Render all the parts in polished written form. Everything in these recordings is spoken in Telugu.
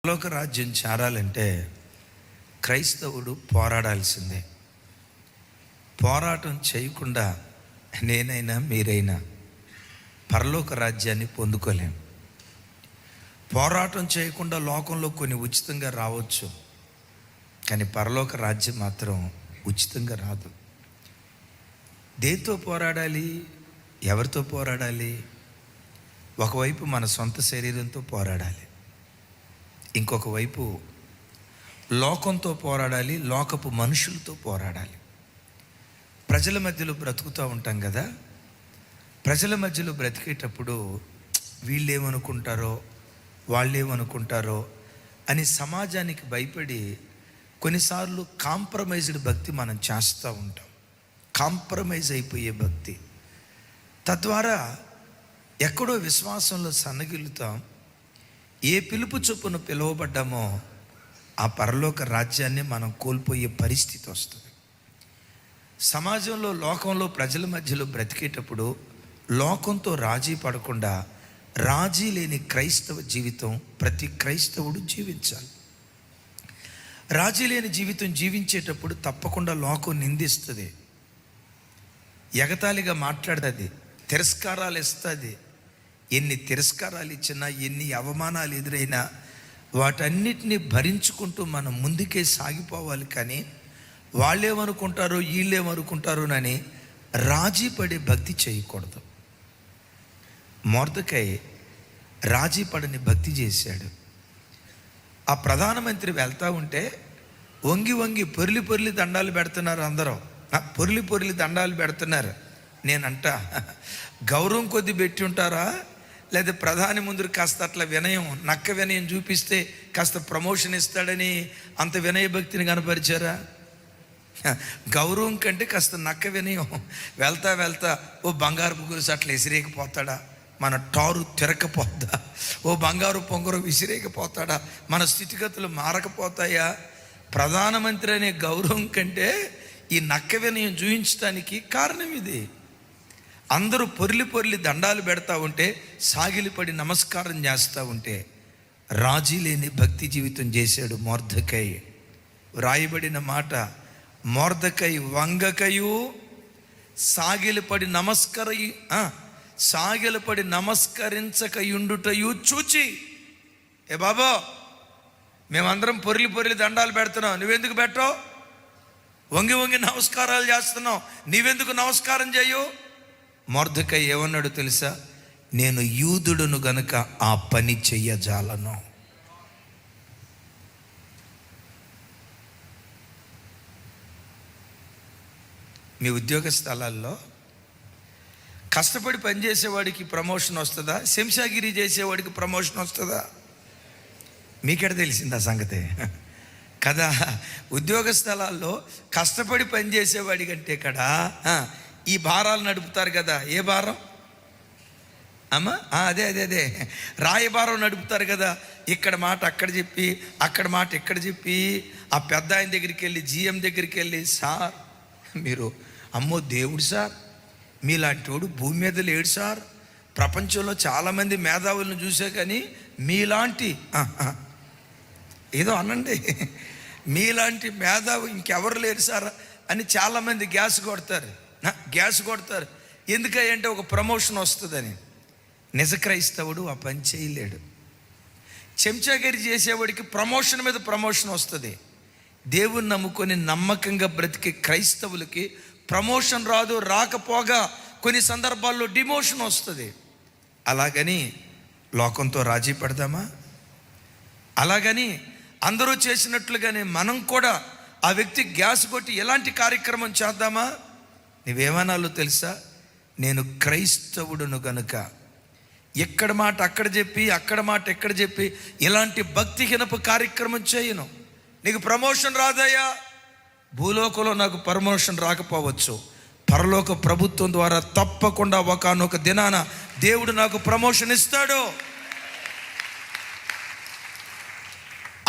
పరలోక రాజ్యం చేరాలంటే క్రైస్తవుడు పోరాడాల్సిందే. పోరాటం చేయకుండా నేనైనా మీరైనా పరలోక రాజ్యాన్ని పొందుకోలేం. పోరాటం చేయకుండా లోకంలో కొన్ని ఉచితంగా రావచ్చు, కానీ పరలోక రాజ్యం మాత్రం ఉచితంగా రాదు. దేంతో పోరాడాలి? ఎవరితో పోరాడాలి? ఒకవైపు మన సొంత శరీరంతో పోరాడాలి, ఇంకొక వైపు లోకంతో పోరాడాలి, లోకపు మనుషులతో పోరాడాలి. ప్రజల మధ్యలో బ్రతుకుతూ ఉంటాం కదా, ప్రజల మధ్యలో బ్రతికేటప్పుడు వీళ్ళేమనుకుంటారో వాళ్ళేమనుకుంటారో అని సమాజానికి భయపడి కొన్నిసార్లు కాంప్రమైజ్డ్ భక్తి మనం చేస్తూ ఉంటాం. కాంప్రమైజ్ అయిపోయే భక్తి, తద్వారా ఎక్కడో విశ్వాసంలో సన్నగిల్లుతాం. ఏ పిలుపు చొప్పున పిలువబడ్డామో ఆ పరలోక రాజ్యాన్ని మనం కోల్పోయే పరిస్థితి వస్తుంది. సమాజంలో లోకంలో ప్రజల మధ్యలో బ్రతికేటప్పుడు లోకంతో రాజీ పడకుండా రాజీ లేని క్రైస్తవ జీవితం ప్రతి క్రైస్తవుడు జీవించాలి. రాజీ లేని జీవితం జీవించేటప్పుడు తప్పకుండా లోకం నిందిస్తుంది, ఎగతాళిగా మాట్లాడుతుంది, తిరస్కారాలు ఇస్తుంది. ఎన్ని తిరస్కారాలు ఇచ్చినా, ఎన్ని అవమానాలు ఎదురైనా వాటన్నిటినీ భరించుకుంటూ మనం ముందుకే సాగిపోవాలి. కానీ వాళ్ళేమనుకుంటారో వీళ్ళేమనుకుంటారోనని రాజీ పడే భక్తి చేయకూడదు. మొర్దెకై రాజీ పడని భక్తి చేశాడు. ఆ ప్రధానమంత్రి వెళ్తూ ఉంటే వంగి వంగి పొర్లి పొర్లి దండాలు పెడుతున్నారు. అందరూ పొర్లి పొర్లి దండాలు పెడుతున్నారు. నేనంట గౌరవం కొద్ది పెట్టి ఉంటారా, లేదా ప్రధాని ముందు కాస్త అట్లా వినయం, నక్క వినయం చూపిస్తే కాస్త ప్రమోషన్ ఇస్తాడని అంత వినయ భక్తిని కనపరిచారా? గౌరవం కంటే కాస్త నక్క వినయం. వెళ్తా వెళ్తా ఓ బంగారు గొలుసు అట్లా విసిరేకపోతాడా, మన టారు తిరగకపోద్దా, ఓ బంగారు పొంగరు విసిరేకపోతాడా, మన స్థితిగతులు మారకపోతాయా? ప్రధానమంత్రి అనే గౌరవం కంటే ఈ నక్క వినయం చూపించడానికి కారణం ఇది. అందరూ పొర్లి పొర్లి దండాలు పెడతా ఉంటే, సాగిలిపడి నమస్కారం చేస్తూ ఉంటే రాజీ లేని భక్తి జీవితం చేశాడు మొర్దెకై. వ్రాయబడిన మాట, మొర్దెకై వంగకయు సాగిలిపడి సాగిలిపడి నమస్కరించకయుండుటయు చూచి, ఏ బాబా మేమందరం పొర్లి పొర్లి దండాలు పెడుతున్నాం, నువ్వెందుకు పెట్టావు? వంగి వంగి నమస్కారాలు చేస్తున్నావు, నీవెందుకు నమస్కారం చేయు? మొర్దెకై ఏమన్నాడు తెలుసా? నేను యూదుడును గనుక ఆ పని చెయ్యజాలను. మీ ఉద్యోగ స్థలాల్లో కష్టపడి పనిచేసేవాడికి ప్రమోషన్ వస్తుందా? శంషాగిరి చేసేవాడికి ప్రమోషన్ వస్తుందా? మీకెడ తెలిసింది ఆ సంగతి కదా. ఉద్యోగ స్థలాల్లో కష్టపడి పనిచేసేవాడి కంటే కదా ఈ భారాలు నడుపుతారు కదా. ఏ భారం అమ్మా? అదే అదే అదే రాయభారం నడుపుతారు కదా. ఇక్కడ మాట అక్కడ చెప్పి, అక్కడ మాట ఇక్కడ చెప్పి, ఆ పెద్ద ఆయన దగ్గరికి వెళ్ళి, జిఎం దగ్గరికి వెళ్ళి, సార్ మీరు అమ్మో దేవుడు సార్, మీలాంటి వాడు భూమి మీద లేడు సార్, ప్రపంచంలో చాలామంది మేధావులను చూసే కానీ మీలాంటి ఏదో అనండి, మీలాంటి మేధావు ఇంకెవరు లేరు సార్ అని చాలామంది గ్యాస్ కొడతారు. ఎందుకంటే ఒక ప్రమోషన్ వస్తుందని. నిజ క్రైస్తవుడు ఆ పని చేయలేడు. చెంచాగిరి చేసేవాడికి ప్రమోషన్ మీద ప్రమోషన్ వస్తుంది. దేవుని నమ్ముకొని నమ్మకంగా బ్రతికే క్రైస్తవులకి ప్రమోషన్ రాదు, రాకపోగా కొన్ని సందర్భాల్లో డిమోషన్ వస్తుంది. అలాగని లోకంతో రాజీ పడదామా? అలాగని అందరూ చేసినట్లుగానే మనం కూడా ఆ వ్యక్తి గ్యాస్ కొట్టి ఎలాంటి కార్యక్రమం చేద్దామా? నీవేమనాలో తెలుసా? నేను క్రైస్తవుడును గనుక ఎక్కడ మాట అక్కడ చెప్పి, అక్కడ మాట ఎక్కడ చెప్పి ఇలాంటి భక్తిహీనపు కార్యక్రమం చేయను. నీకు ప్రమోషన్ రాదయ్యా, భూలోకంలో నాకు ప్రమోషన్ రాకపోవచ్చు, పరలోక ప్రభుత్వం ద్వారా తప్పకుండా ఒకానొక దినాన దేవుడు నాకు ప్రమోషన్ ఇస్తాడు.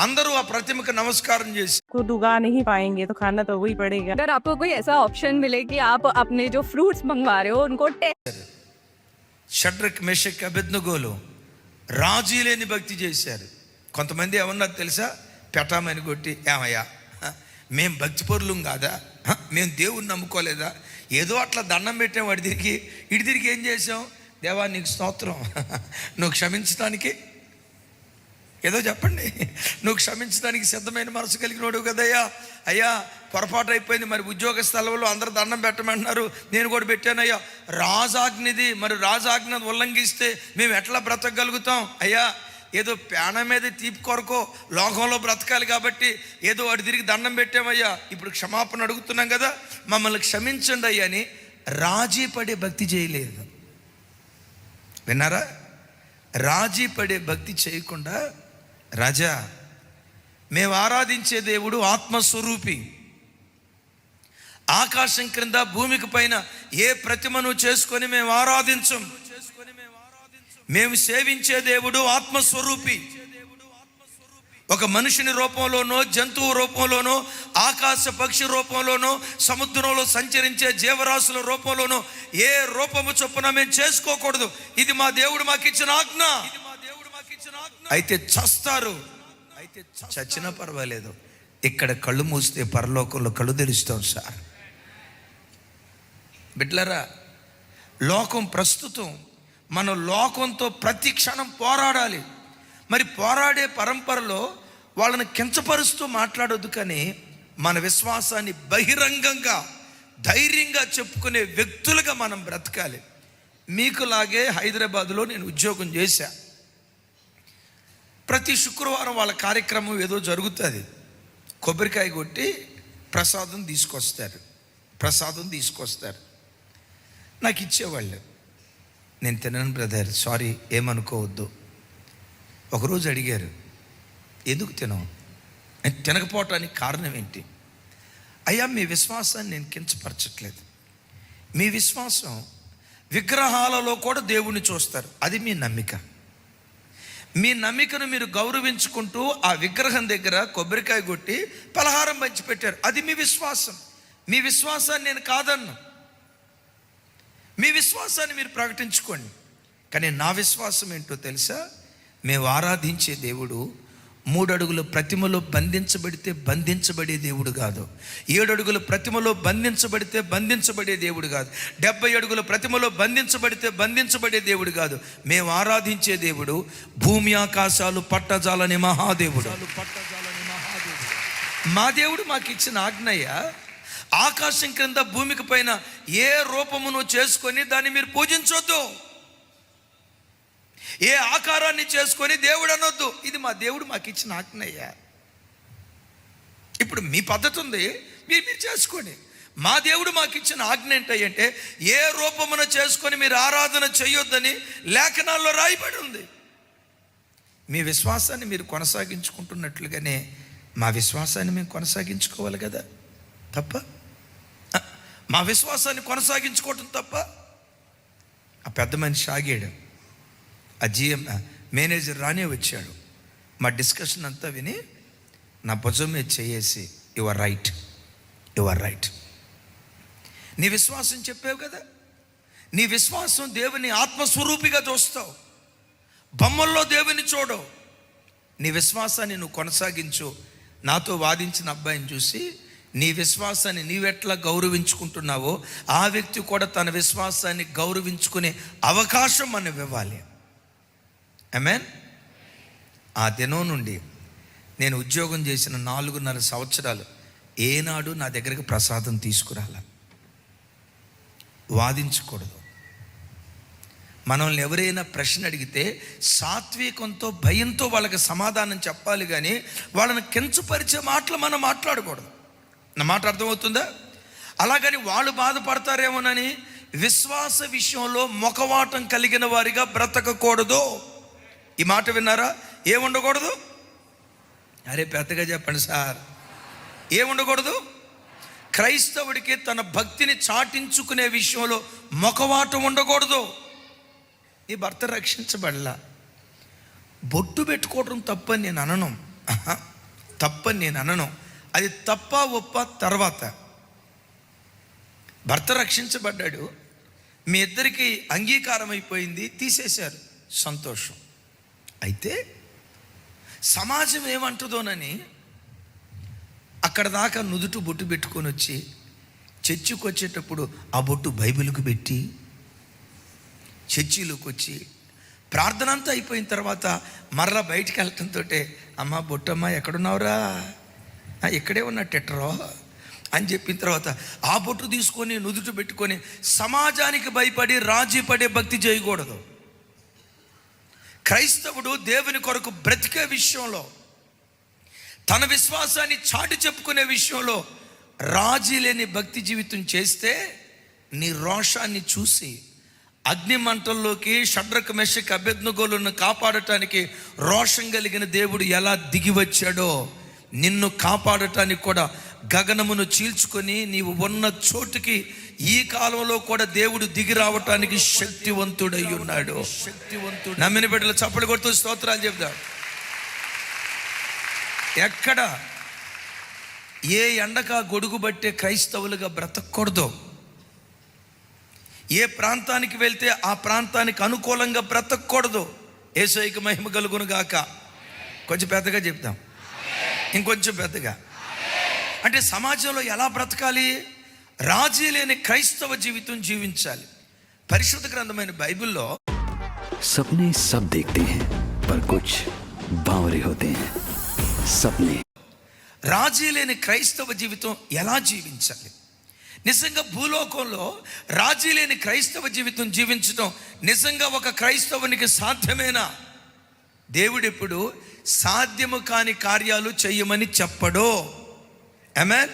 అందరూ ఆ ప్రతిమకు నమస్కారం చేసి उगा नहीं पाएंगे तो खाना तो वही पड़ेगा। अगर आपको कोई ऐसा ऑप्शन मिले कि आप अपने जो फ्रूट्स मंगवा रहे हो उनको షడ్రక్, మెషక్, అబేద్నెగోలు రాజీ లేని భక్తి చేశారు. కొంతమంది ఏమన్నారు తెలుసా? పెటామని కొట్టి, ఏమయ్యా మేము భక్తిపరులం కాదా, మేము దేవుణ్ణి నమ్ముకోలేదా, ఏదో అట్లా దండం పెట్టాం వాడి తిరిగి, ఇటు తిరిగి ఏం చేసాం? దేవా నీకు స్తోత్రం, నువ్వు క్షమించడానికి ఏదో చెప్పండి, నువ్వు క్షమించడానికి సిద్ధమైన మనసు కలిగినోడు కదయ్యా. అయ్యా పొరపాటు అయిపోయింది, మరి ఉద్యోగ స్థలంలో అందరూ దండం పెట్టమంటున్నారు, నేను కూడా పెట్టానయ్యా. రాజాజ్ఞది, మరి రాజాజ్ఞ ఉల్లంఘిస్తే మేము ఎట్లా బ్రతకగలుగుతాం? అయ్యా ఏదో పేణ మీద తీపి కొరకో లోకంలో బ్రతకాలి కాబట్టి ఏదో వాడు తిరిగి దండం పెట్టామయ్యా, ఇప్పుడు క్షమాపణ అడుగుతున్నాం కదా, మమ్మల్ని క్షమించండి అయ్యా అని రాజీ పడే భక్తి చేయలేదు. విన్నారా? రాజీ పడే భక్తి చేయకుండా, రాజా మేము ఆరాధించే దేవుడు ఆత్మస్వరూపి, ఆకాశం క్రింద భూమికి పైన ఏ ప్రతిమను చేసుకొని మేము ఆరాధించం, మేము సేవించే దేవుడు ఆత్మస్వరూపి. ఒక మనుషుని రూపంలోనో, జంతువు రూపంలోనో, ఆకాశ పక్షి రూపంలోనో, సముద్రంలో సంచరించే జీవరాశుల రూపంలోనో ఏ రూపము చొప్పున మేము చేసుకోకూడదు. ఇది మా దేవుడు మాకు ఇచ్చిన ఆజ్ఞ. అయితే చస్తారు, అయితే చచ్చినా పర్వాలేదు, ఇక్కడ కళ్ళు మూస్తే పరలోకంలో కళ్ళు తెరుస్తాం సార్. బిడ్లరా, లోకం ప్రస్తుతం మనం లోకంతో ప్రతి క్షణం పోరాడాలి. మరి పోరాడే పరంపరలో వాళ్ళని కించపరుస్తూ మాట్లాడొద్దు, కానీ మన విశ్వాసాన్ని బహిరంగంగా ధైర్యంగా చెప్పుకునే వ్యక్తులుగా మనం బ్రతకాలి. మీకులాగే హైదరాబాదులో నేను ఉద్యోగం చేశా. ప్రతి శుక్రవారం వాళ్ళ కార్యక్రమం ఏదో జరుగుతుంది. కొబ్బరికాయ కొట్టి ప్రసాదం తీసుకొస్తారు, నాకు ఇచ్చేవాళ్ళు. నేను తినను బ్రదర్, సారీ ఏమనుకోవద్దు. ఒకరోజు అడిగారు, ఎందుకు తినవు? తినకపోవటానికి కారణం ఏంటి? అయ్యా మీ విశ్వాసాన్ని నేను కించపరచట్లేదు, మీ విశ్వాసం విగ్రహాలలో కూడా దేవుణ్ణి చూస్తారు, అది మీ నమ్మిక. మీ నమ్మికను మీరు గౌరవించుకుంటూ ఆ విగ్రహం దగ్గర కొబ్బరికాయ కొట్టి పలహారం పంచిపెట్టారు, అది మీ విశ్వాసం. మీ విశ్వాసాన్ని నేను కాదన్ను, మీ విశ్వాసాన్ని మీరు ప్రకటించుకోండి. కానీ నా విశ్వాసం ఏంటో తెలుసా? మేము ఆరాధించే దేవుడు 3 అడుగుల ప్రతిమలో బంధించబడే దేవుడు కాదు. 7 అడుగుల ప్రతిమలో బంధించబడే దేవుడు కాదు. 70 అడుగుల ప్రతిమలో బంధించబడే దేవుడు కాదు. మేము ఆరాధించే దేవుడు భూమి ఆకాశాలు పట్టజాలని మహాదేవుడు. మా దేవుడు మాకు ఇచ్చిన ఆజ్ఞయ్య, ఆకాశం క్రింద భూమికి పైన ఏ రూపమును చేసుకొని దాన్ని మీరు పూజించొద్దు, ఏ ఆకారాన్ని చేసుకొని దేవుడు అనొద్దు. ఇది మా దేవుడు మాకు ఇచ్చిన ఆజ్ఞయ్య. ఇప్పుడు మీ పద్ధతి ఉంది, మీరు చేసుకోండి. మా దేవుడు మాకు ఇచ్చిన ఆజ్ఞ ఏంటంటే ఏ రూపమును చేసుకొని మీరు ఆరాధన చేయొద్దని లేఖనాల్లో రాయబడి ఉంది. మీ విశ్వాసాన్ని మీరు కొనసాగించుకుంటున్నట్లుగానే మా విశ్వాసాన్ని మేము కొనసాగించుకోవాలి కదా. తప్ప మా విశ్వాసాన్ని కొనసాగించుకోవటం తప్ప? ఆ పెద్ద మనిషి ఆగాడు, ఆ జిఎం మేనేజర్ రానే వచ్చాడు. మా డిస్కషన్ అంతా విని నా భుజం మీద చేసి, యు ఆర్ రైట్, నీ విశ్వాసం చెప్పావు కదా, నీ విశ్వాసం దేవుని ఆత్మస్వరూపిగా చూస్తావు, బొమ్మల్లో దేవుని చూడవు. నీ విశ్వాసాన్ని నువ్వు కొనసాగించు. నాతో వాదించిన అబ్బాయిని చూసి, నీ విశ్వాసాన్ని నీవెట్లా గౌరవించుకుంటున్నావో ఆ వ్యక్తి కూడా తన విశ్వాసాన్ని గౌరవించుకునే అవకాశం మనం ఇవ్వాలి. ఆమేన్. ఆ దినం నుండి నేను ఉద్యోగం చేసిన 4.5 సంవత్సరాలు ఏనాడు నా దగ్గరికి ప్రసాదం తీసుకురాల. వాదించకూడదు. మనల్ని ఎవరైనా ప్రశ్న అడిగితే సాత్వికంతో, భయంతో వాళ్ళకి సమాధానం చెప్పాలి, కానీ వాళ్ళని కించపరిచే మాటలు మనం మాట్లాడకూడదు. నా మాట అర్థమవుతుందా? అలాగని వాళ్ళు బాధపడతారేమోనని విశ్వాస విషయంలో మొఖవాటం కలిగిన వారిగా బ్రతకకూడదు. ఈ మాట విన్నారా? ఏముండకూడదు? అరే పెద్దగా చెప్పండి సార్. ఏముండకూడదు? క్రైస్తవుడికి తన భక్తిని చాటించుకునే విషయంలో మొఖవాటం ఉండకూడదు. నీ భర్త రక్షించబడలా, బొట్టు పెట్టుకోవడం తప్పని నేను అనను. అది తప్ప ఒప్ప తర్వాత. భర్త రక్షించబడ్డాడు, మీ ఇద్దరికి అంగీకారం అయిపోయింది, తీసేశారు, సంతోషం. అయితే సమాజం ఏమంటుందోనని అక్కడ దాకా నుదుటు బొట్టు పెట్టుకొని వచ్చి చర్చికి వచ్చేటప్పుడు ఆ బొట్టు బైబిల్కు పెట్టి చర్చిలోకి వచ్చి ప్రార్థన అంతా అయిపోయిన తర్వాత మరలా బయటికి వెళ్ళటంతో అమ్మ బొట్టమ్మ ఎక్కడున్నావురా, ఇక్కడే ఉన్నట్టెట్టరో అని చెప్పిన తర్వాత ఆ బొట్టు తీసుకొని నుదుట పెట్టుకొని సమాజానికి భయపడి రాజీ పడే భక్తి చేయకూడదు. క్రైస్తవుడు దేవుని కొరకు బ్రతికే విషయంలో, తన విశ్వాసాన్ని చాటి చెప్పుకునే విషయంలో రాజీ లేని భక్తి జీవితం చేస్తే నీ రోషాన్ని చూసి అగ్ని మంటల్లోకి షడ్రక్ మెషక్ అబేద్నెగోలను కాపాడటానికి రోషం కలిగిన దేవుడు ఎలా దిగి వచ్చాడో నిన్ను కాపాడటానికి కూడా గగనమును చీల్చుకొని నీవు ఉన్న చోటుకి ఈ కాలంలో కూడా దేవుడు దిగి రావటానికి శక్తివంతుడై ఉన్నాడు. నమ్మిన బిడ్డలు చప్పలు కొడుతూ స్తోత్రాలు చెప్దాం. ఎక్కడ ఏ ఎండక గొడుగు బట్టే క్రైస్తవులుగా బ్రతకూడదు. ఏ ప్రాంతానికి వెళ్తే ఆ ప్రాంతానికి అనుకూలంగా బ్రతకూడదు. యేసయ్యకు మహిమ కలుగును గాక. కొంచెం పెద్దగా చెప్తాం, ఇంకొంచెం పెద్దగా. అంటే సమాజంలో ఎలా బ్రతకాలి? రాజీ లేని క్రైస్తవ జీవితం జీవించాలి. పరిశుద్ధ గ్రంథమైన బైబిల్లో सपने सब देखते हैं पर कुछ बावरे होते हैं सपने. రాజీ లేని క్రైస్తవ జీవితం ఎలా జీవించాలి? నిజంగా భూలోకంలో రాజీ లేని క్రైస్తవ జీవితం జీవించడం నిజంగా ఒక క్రైస్తవునికి సాధ్యమేనా? దేవుడెప్పుడు సాధ్యము కాని కార్యాలు చెయ్యమని చెప్పడో. ఆమేన్.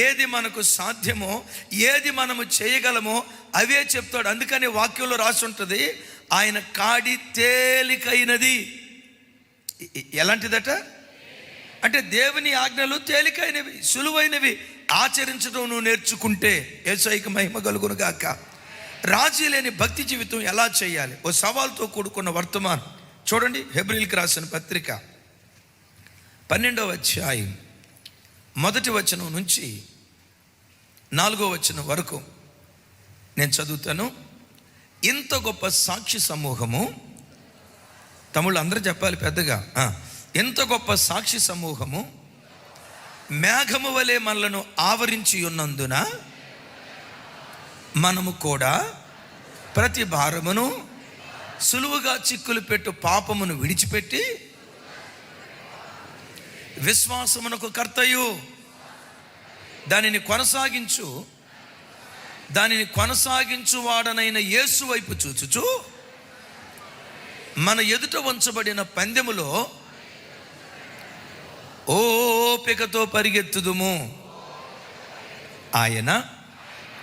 ఏది మనకు సాధ్యమో, ఏది మనము చేయగలమో అవే చెప్తాడు. అందుకని వాక్యంలో రాసి ఉంటుంది, ఆయన కాడి తేలికైనది. ఎలాంటిదట అంటే దేవుని ఆజ్ఞలు తేలికైనవి, సులువైనవి. ఆచరించడం నువ్వు నేర్చుకుంటే యేసయ్యకు మహిమ కలుగును గాక. రాజీ లేని భక్తి జీవితం ఎలా చేయాలి? ఓ సవాల్తో కూడుకున్న వర్తమానం చూడండి. హెబ్రీయులకు రాసిన పత్రిక 12వ అధ్యాయం 1వ వచనం నుంచి 4వ వచనం వరకు నేను చదువుతాను. ఇంత గొప్ప సాక్షి సమూహము, తమ్ముళ్ళు అందరూ చెప్పాలి పెద్దగా, ఎంత గొప్ప సాక్షి సమూహము మేఘము వలె మనలను ఆవరించి ఉన్నందున మనము కూడా ప్రతి భారమును సులువుగా చిక్కులు పెట్టు పాపమును విడిచిపెట్టి విశ్వాసమునకు కర్తయు దానిని కొనసాగించు వాడనైన యేసు వైపు చూచుచు మన ఎదుట ఉంచబడిన పందెములో ఓపికతో పరిగెత్తుదుము. ఆయన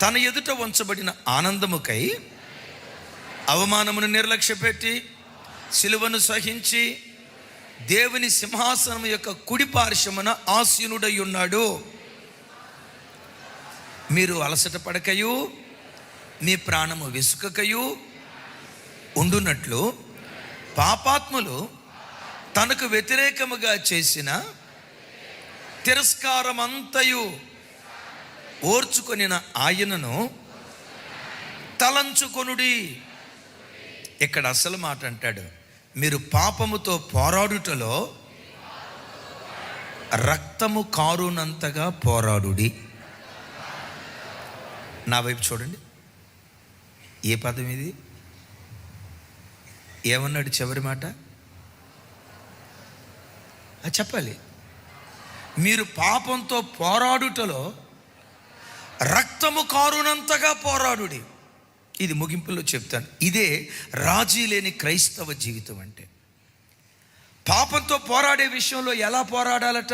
తన ఎదుట ఉంచబడిన ఆనందముకై అవమానమును నిర్లక్ష్యపెట్టి సిలువను సహించి దేవుని సింహాసనం యొక్క కుడి పార్శ్వమున ఆసీనుడై ఉన్నాడు. మీరు అలసట పడకయు మీ ప్రాణము విసుకకయు ఉండునట్లు పాపాత్ములు తనకు వ్యతిరేకముగా చేసిన తిరస్కారమంతయు ఓర్చుకొనిన ఆయనను తలంచుకొనుడి. ఇక్కడ అసలు మాట అంటాడు, మీరు పాపముతో పోరాడుటలో రక్తము కారునంతగా పోరాడుడి. నా వైపు చూడండి. ఏ పదం ఇది? ఏమన్నాడు చివరి మాట? చెప్పాలి. మీరు పాపంతో పోరాడుటలో రక్తము కారునంతగా పోరాడుడి. ఇది ముగింపులో చెప్తాను. ఇదే రాజీ లేని క్రైస్తవ జీవితం అంటే. పాపంతో పోరాడే విషయంలో ఎలా పోరాడాలట?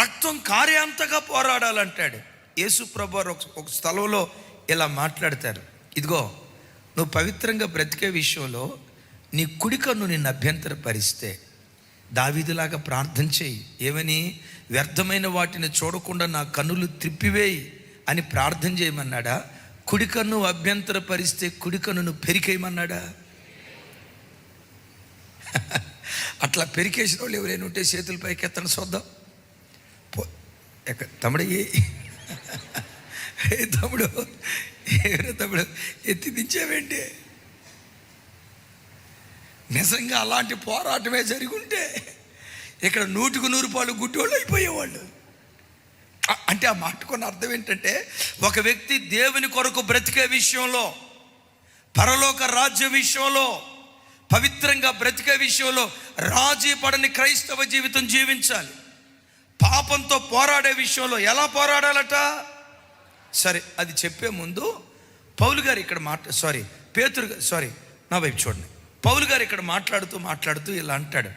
రక్తం కారేంతగా పోరాడాలంటాడు. యేసు ప్రభువారు ఒక స్థలంలో ఇలా మాట్లాడతారు, ఇదిగో నువ్వు పవిత్రంగా బ్రతికే విషయంలో నీ కుడి కన్ను నిన్ను అభ్యంతరపరిస్తే దావీదులాగా ప్రార్థన చేయి. ఏమని? వ్యర్థమైన వాటిని చూడకుండా నా కన్నులు త్రిప్పివేయి అని ప్రార్థన చేయమన్నాడా? కుడి కన్ను అభ్యంతరపరిస్తే కుడి కన్నును పెరికేయమన్నాడా? అట్లా పెరికేసిన వాళ్ళు ఎవరైనా ఉంటే చేతుల పైకి ఎత్తని చూద్దాం. తమ్ముడు తమ్ముడు ఎవరో తమ్ముడు ఎత్తి దించావేంటి? నిజంగా అలాంటి పోరాటమే జరిగి ఉంటే ఇక్కడ 100% గుడ్డోళ్ళు అయిపోయేవాళ్ళు. అంటే ఆ మాటకున్న అర్థం ఏంటంటే, ఒక వ్యక్తి దేవుని కొరకు బ్రతికే విషయంలో, పరలోక రాజ్య విషయంలో, పవిత్రంగా బ్రతికే విషయంలో రాజీ పడని క్రైస్తవ జీవితం జీవించాలి. పాపంతో పోరాడే విషయంలో ఎలా పోరాడాలట? సరే, అది చెప్పే ముందు పౌలు గారు ఇక్కడ నా వైపు చూడండి. పౌలు గారు ఇక్కడ మాట్లాడుతూ ఇలా అంటాడు,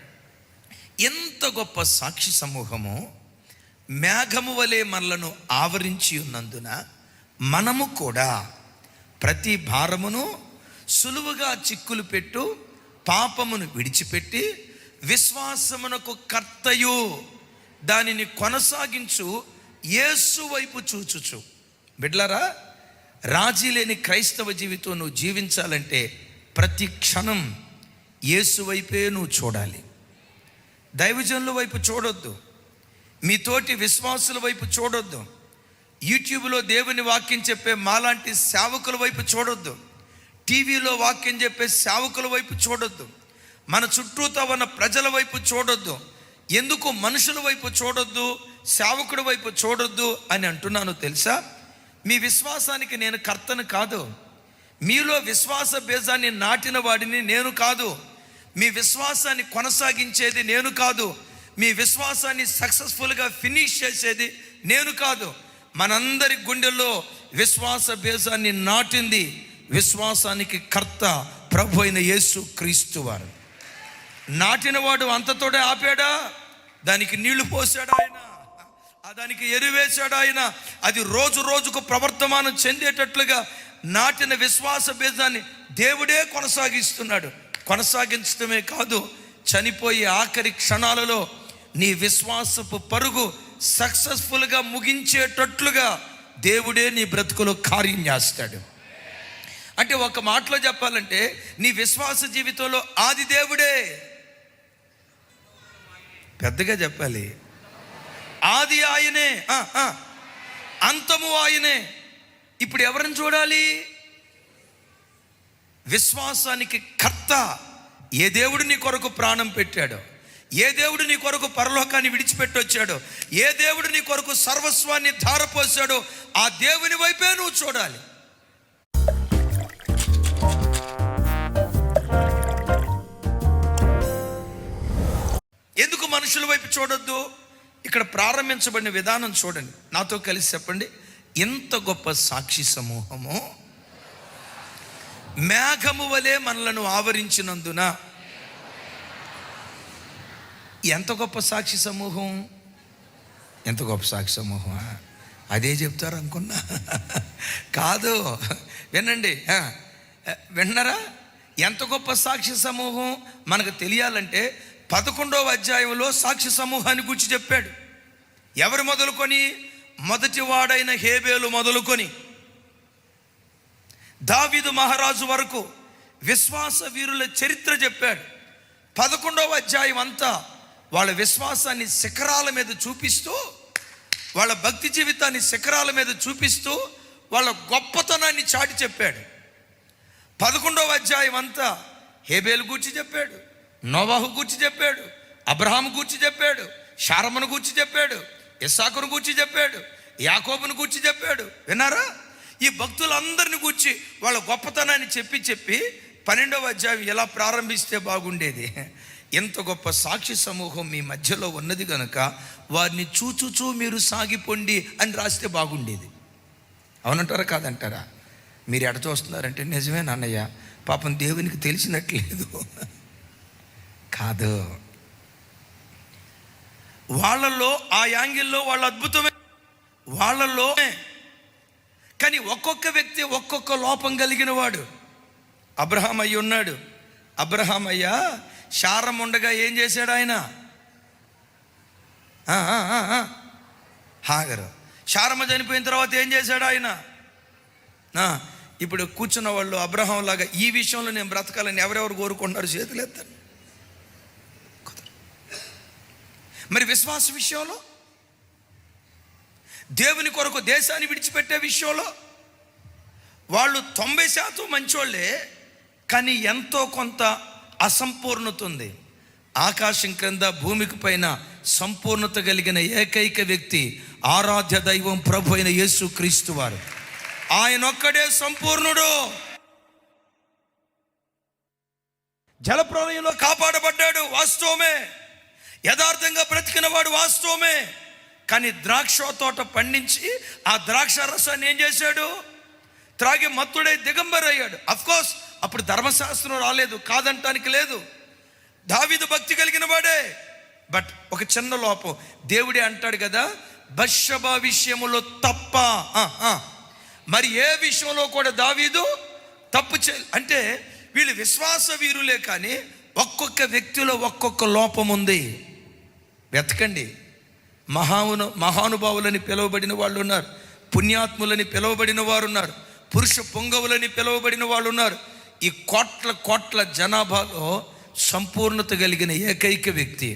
ఎంత గొప్ప సాక్షి సమూహము మేఘము వలె మనలను ఆవరించి ఉన్నందున మనము కూడా ప్రతి భారమును సులువుగా చిక్కులు పెట్టు పాపమును విడిచిపెట్టి విశ్వాసమునకు కర్తయు దానిని కొనసాగించు యేసు వైపు చూచుచు. బిడ్డలారా, రాజీ లేని క్రైస్తవ జీవితం నువ్వు జీవించాలంటే ప్రతి క్షణం యేసు వైపే నువ్వు చూడాలి. దైవజనుల వైపు చూడొద్దు, మీ తోటి విశ్వాసుల వైపు చూడొద్దు, యూట్యూబ్లో దేవుని వాక్యం చెప్పే మాలాంటి సేవకుల వైపు చూడొద్దు, టీవీలో వాక్యం చెప్పే సేవకుల వైపు చూడొద్దు, మన చుట్టూతో ఉన్న ప్రజల వైపు చూడొద్దు. ఎందుకు మనుషుల వైపు చూడొద్దు, సేవకుడి వైపు చూడొద్దు అని అంటున్నాను తెలుసా? మీ విశ్వాసానికి నేను కర్తను కాదు, మీలో విశ్వాస బీజాన్ని నాటిన వాడిని నేను కాదు, మీ విశ్వాసాన్ని కొనసాగించేది నేను కాదు, మీ విశ్వాసాన్ని సక్సెస్ఫుల్గా ఫినిష్ చేసేది నేను కాదు. మనందరి గుండెల్లో విశ్వాస బీజాన్ని నాటింది విశ్వాసానికి కర్త ప్రభు అయిన యేసు క్రీస్తు వారు. నాటినవాడు అంతతోడే ఆపాడా? దానికి నీళ్లు పోసాడు ఆయన, దానికి ఎరువేశాడు ఆయన. అది రోజు రోజుకు ప్రవర్తమానం చెందేటట్లుగా నాటిన విశ్వాస బీజాన్ని దేవుడే కొనసాగిస్తున్నాడు. కొనసాగించడమే కాదు, చనిపోయే ఆఖరి క్షణాలలో నీ విశ్వాసపు పరుగు సక్సెస్ఫుల్గా ముగించేటట్లుగా దేవుడే నీ బ్రతుకులో కార్యం చేస్తాడు. అంటే ఒక మాటలో చెప్పాలంటే నీ విశ్వాస జీవితంలో ఆది దేవుడే. పెద్దగా చెప్పాలి, ఆది ఆయనే, అంతము ఆయనే. ఇప్పుడు ఎవరిని చూడాలి? విశ్వాసానికి కర్త ఏ దేవుడు నీ కొరకు ప్రాణం పెట్టాడో, ఏ దేవుడు నీ కొరకు పరలోకాన్ని విడిచిపెట్టొచ్చాడో, ఏ దేవుడు నీ కొరకు సర్వస్వాన్ని ధారపోసాడో ఆ దేవుని వైపే నువ్వు చూడాలి. ఎందుకు మనుషుల వైపు చూడొద్దు? ఇక్కడ ప్రారంభించబడిన విధానం చూడండి, నాతో కలిసి చెప్పండి. ఎంత గొప్ప సాక్షి సమూహము మేఘము వలె మనలను ఆవరించినందున. ఎంత గొప్ప సాక్షి సమూహం, ఎంత గొప్ప సాక్షి సమూహం. అదే చెప్తారు అనుకున్నా, కాదు. వినండి, విన్నారా? ఎంత గొప్ప సాక్షి సమూహం మనకు తెలియాలంటే 11వ అధ్యాయంలో సాక్షి సమూహాన్ని గురించి చెప్పాడు. ఎవరు మొదలుకొని? మొదటి వాడైన హేబేలు మొదలుకొని దావీదు మహారాజు వరకు విశ్వాస వీరుల చరిత్ర చెప్పాడు. 11వ అధ్యాయం అంతా వాళ్ళ విశ్వాసాన్ని శిఖరాల మీద చూపిస్తూ, వాళ్ళ భక్తి జీవితాన్ని శిఖరాల మీద చూపిస్తూ వాళ్ళ గొప్పతనాన్ని చాటి చెప్పాడు. 11వ అధ్యాయం అంతా హేబేలు గూర్చి చెప్పాడు, నోవాహు గూర్చి చెప్పాడు, అబ్రహాము గూర్చి చెప్పాడు, శారమును గూర్చి చెప్పాడు, ఇస్సాకును గూర్చి చెప్పాడు, యాకోబును గూర్చి చెప్పాడు. విన్నారా? ఈ భక్తులందరిని గూర్చి వాళ్ళ గొప్పతనాన్ని చెప్పి 12వ అధ్యాయం ఎలా ప్రారంభిస్తే బాగుండేది. ఎంత గొప్ప సాక్షి సమూహం మీ మధ్యలో ఉన్నది కనుక వారిని చూచూచూ మీరు సాగిపోండి అని రాస్తే బాగుండేది. అవునంటారా కాదంటారా? మీరు ఎడ చూస్తున్నారంటే నిజమే నాన్నయ్య, పాపం దేవునికి తెలిసినట్లేదు. కాదు, వాళ్ళల్లో ఆ యాంగిల్లో వాళ్ళ అద్భుతమే వాళ్ళల్లో. కానీ ఒక్కొక్క వ్యక్తి ఒక్కొక్క లోపం కలిగిన వాడు. అబ్రహాం అయ్యి ఉన్నాడు. అబ్రహాం అయ్యా శారం ఉండగా ఏం చేశాడు ఆయన? హాగరు. శారమ్మ చనిపోయిన తర్వాత ఏం చేశాడు ఆయన? ఇప్పుడు కూర్చున్న వాళ్ళు అబ్రహాం లాగా ఈ విషయంలో నేను బ్రతకాలని ఎవరెవరు కోరుకుంటున్నారు? చేతులు ఎత్తాను. మరి విశ్వాస విషయంలో, దేవుని కొరకు దేశాన్ని విడిచిపెట్టే విషయంలో వాళ్ళు 90% మంచోళ్ళే, కానీ ఎంతో కొంత అసంపూర్ణత ఉంది. ఆకాశం క్రింద భూమికి పైన సంపూర్ణత కలిగిన ఏకైక వ్యక్తి ఆరాధ్య దైవం ప్రభు అయిన యేసు క్రీస్తు వారు. ఆయన ఒక్కడే సంపూర్ణుడు. జలప్రలయంలో కాపాడబడ్డాడు, వాస్తవమే. యథార్థంగా బ్రతికిన వాడు, వాస్తవమే. కానీ ద్రాక్ష తోట పండించి ఆ ద్రాక్ష రసాన్ని ఏం చేశాడు? త్రాగి మత్తుడై దిగంబరయ్యాడు. అఫ్కోర్స్ అప్పుడు ధర్మశాస్త్రం రాలేదు, కాదంటానికి లేదు. దావీదు భక్తి కలిగిన వాడే. బట్ ఒక చిన్న లోపం. దేవుడే అంటాడు కదా, బత్షెబ విషయములో తప్ప మరి ఏ విషయంలో కూడా దావీదు తప్పు అంటే వీళ్ళు విశ్వాస వీరులే, కానీ ఒక్కొక్క వ్యక్తిలో ఒక్కొక్క లోపం ఉంది. వెతకండి. మహానుభావులని పిలువబడిన వాళ్ళు ఉన్నారు, పుణ్యాత్ములని పిలువబడిన వారు ఉన్నారు, పురుష పొంగవులని పిలువబడిన వాళ్ళు ఉన్నారు. ఈ కోట్ల జనాభాలో సంపూర్ణత కలిగిన ఏకైక వ్యక్తి,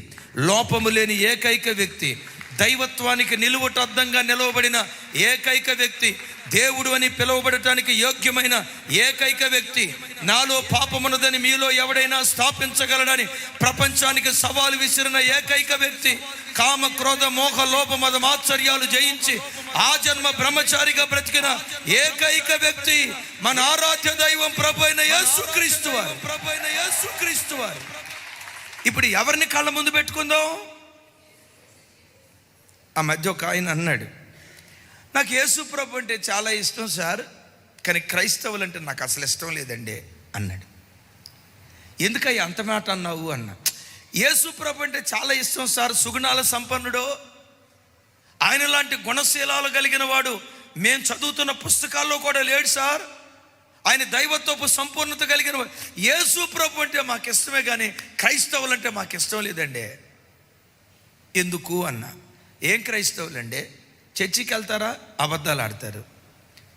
లోపము లేని ఏకైక వ్యక్తి, దైవత్వానికి నిలువటద్దంగా నిలవబడిన ఏకైక వ్యక్తి, దేవుడు అని పిలువబడటానికి యోగ్యమైన ఏకైక వ్యక్తి, నాలో పాపమున్నదని మీలో ఎవడైనా స్థాపించగలడని ప్రపంచానికి సవాలు విసిరిన ఏకైక వ్యక్తి, కామ క్రోధ మోహ లోభ మద మాత్సర్యాలు జయించి ఆ జన్మ బ్రహ్మచారిగా బ్రతికిన ఏకైక వ్యక్తి మన ఆరాధ్య దైవం ప్రభు అయిన యేసుక్రీస్తు వారు. ఇప్పుడు ఎవరిని కళ్ళ ముందు పెట్టుకుందాం? ఆ మధ్య ఒక ఆయన అన్నాడు, నాకు యేసు ప్రభు అంటే చాలా ఇష్టం సార్, కానీ క్రైస్తవులు అంటే నాకు అసలు ఇష్టం లేదండి అన్నాడు. ఎందుకయ్యా అంత మాట అన్నావు అన్నా. యేసు ప్రభు అంటే చాలా ఇష్టం సార్, సుగుణాల సంపన్నుడు, ఆయన లాంటి గుణశీలాలు కలిగిన వాడు మేము చదువుతున్న పుస్తకాల్లో కూడా లేడు సార్, ఆయన దైవత్వపు సంపూర్ణత కలిగిన వాడు. యేసు ప్రభు అంటే మాకు ఇష్టమే, కానీ క్రైస్తవులు అంటే మాకు ఇష్టం లేదండి. ఎందుకు అన్నా. ఏం క్రైస్తవులండి? చర్చికి వెళ్తారా, అబద్ధాలు ఆడతారు.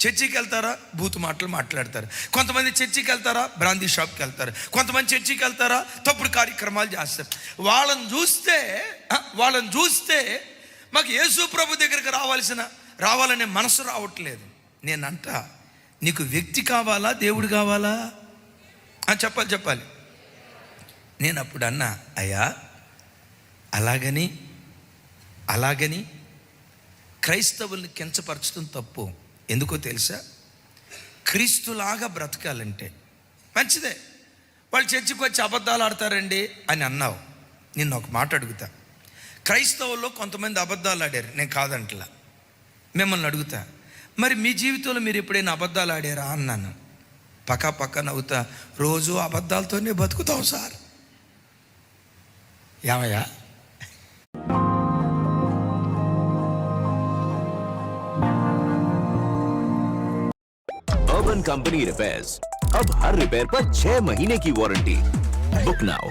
చర్చికి వెళ్తారా, బూతు మాటలు మాట్లాడతారు. కొంతమంది చర్చికి వెళ్తారా, బ్రాందీ షాప్కి వెళ్తారు. కొంతమంది చర్చికి వెళ్తారా, తప్పుడు కార్యక్రమాలు చేస్తారు. వాళ్ళని చూస్తే మాకు యేసు ప్రభు దగ్గరికి రావాలనే మనసు రావట్లేదు. నేనంట, నీకు వ్యక్తి కావాలా, దేవుడు కావాలా? చెప్పాలి. నేను అప్పుడు అన్నా, అయ్యా అలాగని క్రైస్తవుల్ని కించపరచడం తప్పు. ఎందుకో తెలుసా? క్రీస్తులాగా బ్రతకాలంటే మంచిదే. వాళ్ళు చర్చికి వచ్చి అబద్ధాలు ఆడతారండి అని అన్నావు. నిన్న ఒక మాట అడుగుతా. క్రైస్తవుల్లో కొంతమంది అబద్ధాలు ఆడారు, నేను కాదంటలా. మిమ్మల్ని అడుగుతా, మరి మీ జీవితంలో మీరు ఎప్పుడైనా అబద్ధాలు ఆడారా అన్నాను. పక్క నవ్వుతా, రోజు అబద్ధాలతోనే బతుకుతాం సార్. ఏమయ్యా? अर्बन कंपनी रिपेयर्स, अब हर रिपेयर पर 6 महीने की वारंटी। Book now.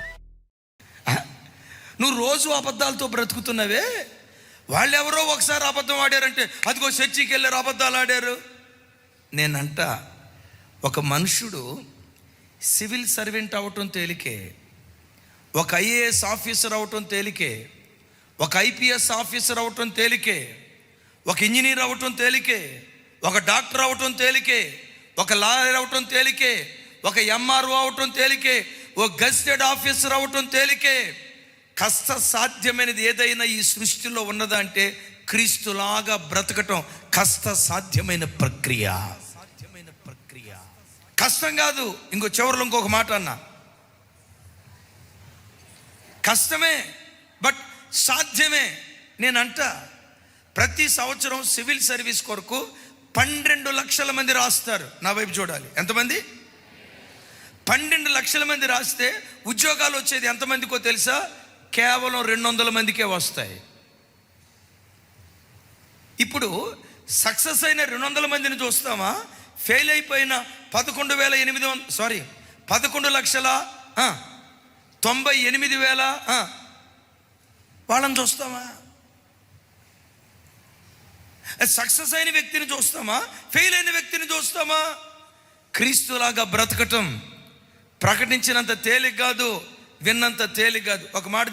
నువ్వు రోజు అబద్ధాలతో బ్రతుకుతున్నావే, వాళ్ళెవరో ఒకసారి అబద్ధం ఆడారంటే అదిగో చర్చికి వెళ్ళారు అబద్ధాలు ఆడారు. నేనంట, ఒక మనుషుడు సివిల్ సర్వెంట్ అవ్వటం తేలికే, ఒక ఐఏఎస్ ఆఫీసర్ అవ్వటం తేలికే, ఒక ఐపీఎస్ ఆఫీసర్ అవ్వటం తేలికే, ఒక ఇంజనీర్ అవ్వటం తేలికే, ఒక డాక్టర్ అవ్వటం తేలికే, ఒక లాయర్ అవ్వటం తేలికే, ఒక ఎంఆర్ఓ అవ్వటం తేలికే, ఒక గెజిటెడ్ ఆఫీసర్ అవ్వటం తేలికే. కష్ట సాధ్యమైనది ఏదైనా ఈ సృష్టిలో ఉన్నదా అంటే క్రీస్తులాగా బ్రతకటం కష్ట సాధ్యమైన ప్రక్రియ. కష్టం కాదు. చివరిలో ఇంకొక మాట అన్నా, కష్టమే బట్ సాధ్యమే. నేనంట, ప్రతి సంవత్సరం సివిల్ సర్వీస్ కొరకు 12 లక్షల మంది రాస్తారు. నా వైపు చూడాలి. ఎంతమంది? 12 లక్షల మంది రాస్తే ఉద్యోగాలు వచ్చేది ఎంతమందికో తెలుసా? కేవలం 200 మందికే వస్తాయి. ఇప్పుడు సక్సెస్ అయిన 200 మందిని చూస్తామా? ఫెయిల్ అయిపోయిన 11,98,000 వాళ్ళని చూస్తామా? సక్సెస్ అయిన వ్యక్తిని చూస్తామా, ఫెయిల్ అయిన వ్యక్తిని చూస్తామా? క్రీస్తులాగా బ్రతకటం ప్రకటించినంత తేలిక కాదు, విన్నంత తేలిక కాదు. ఒక మాట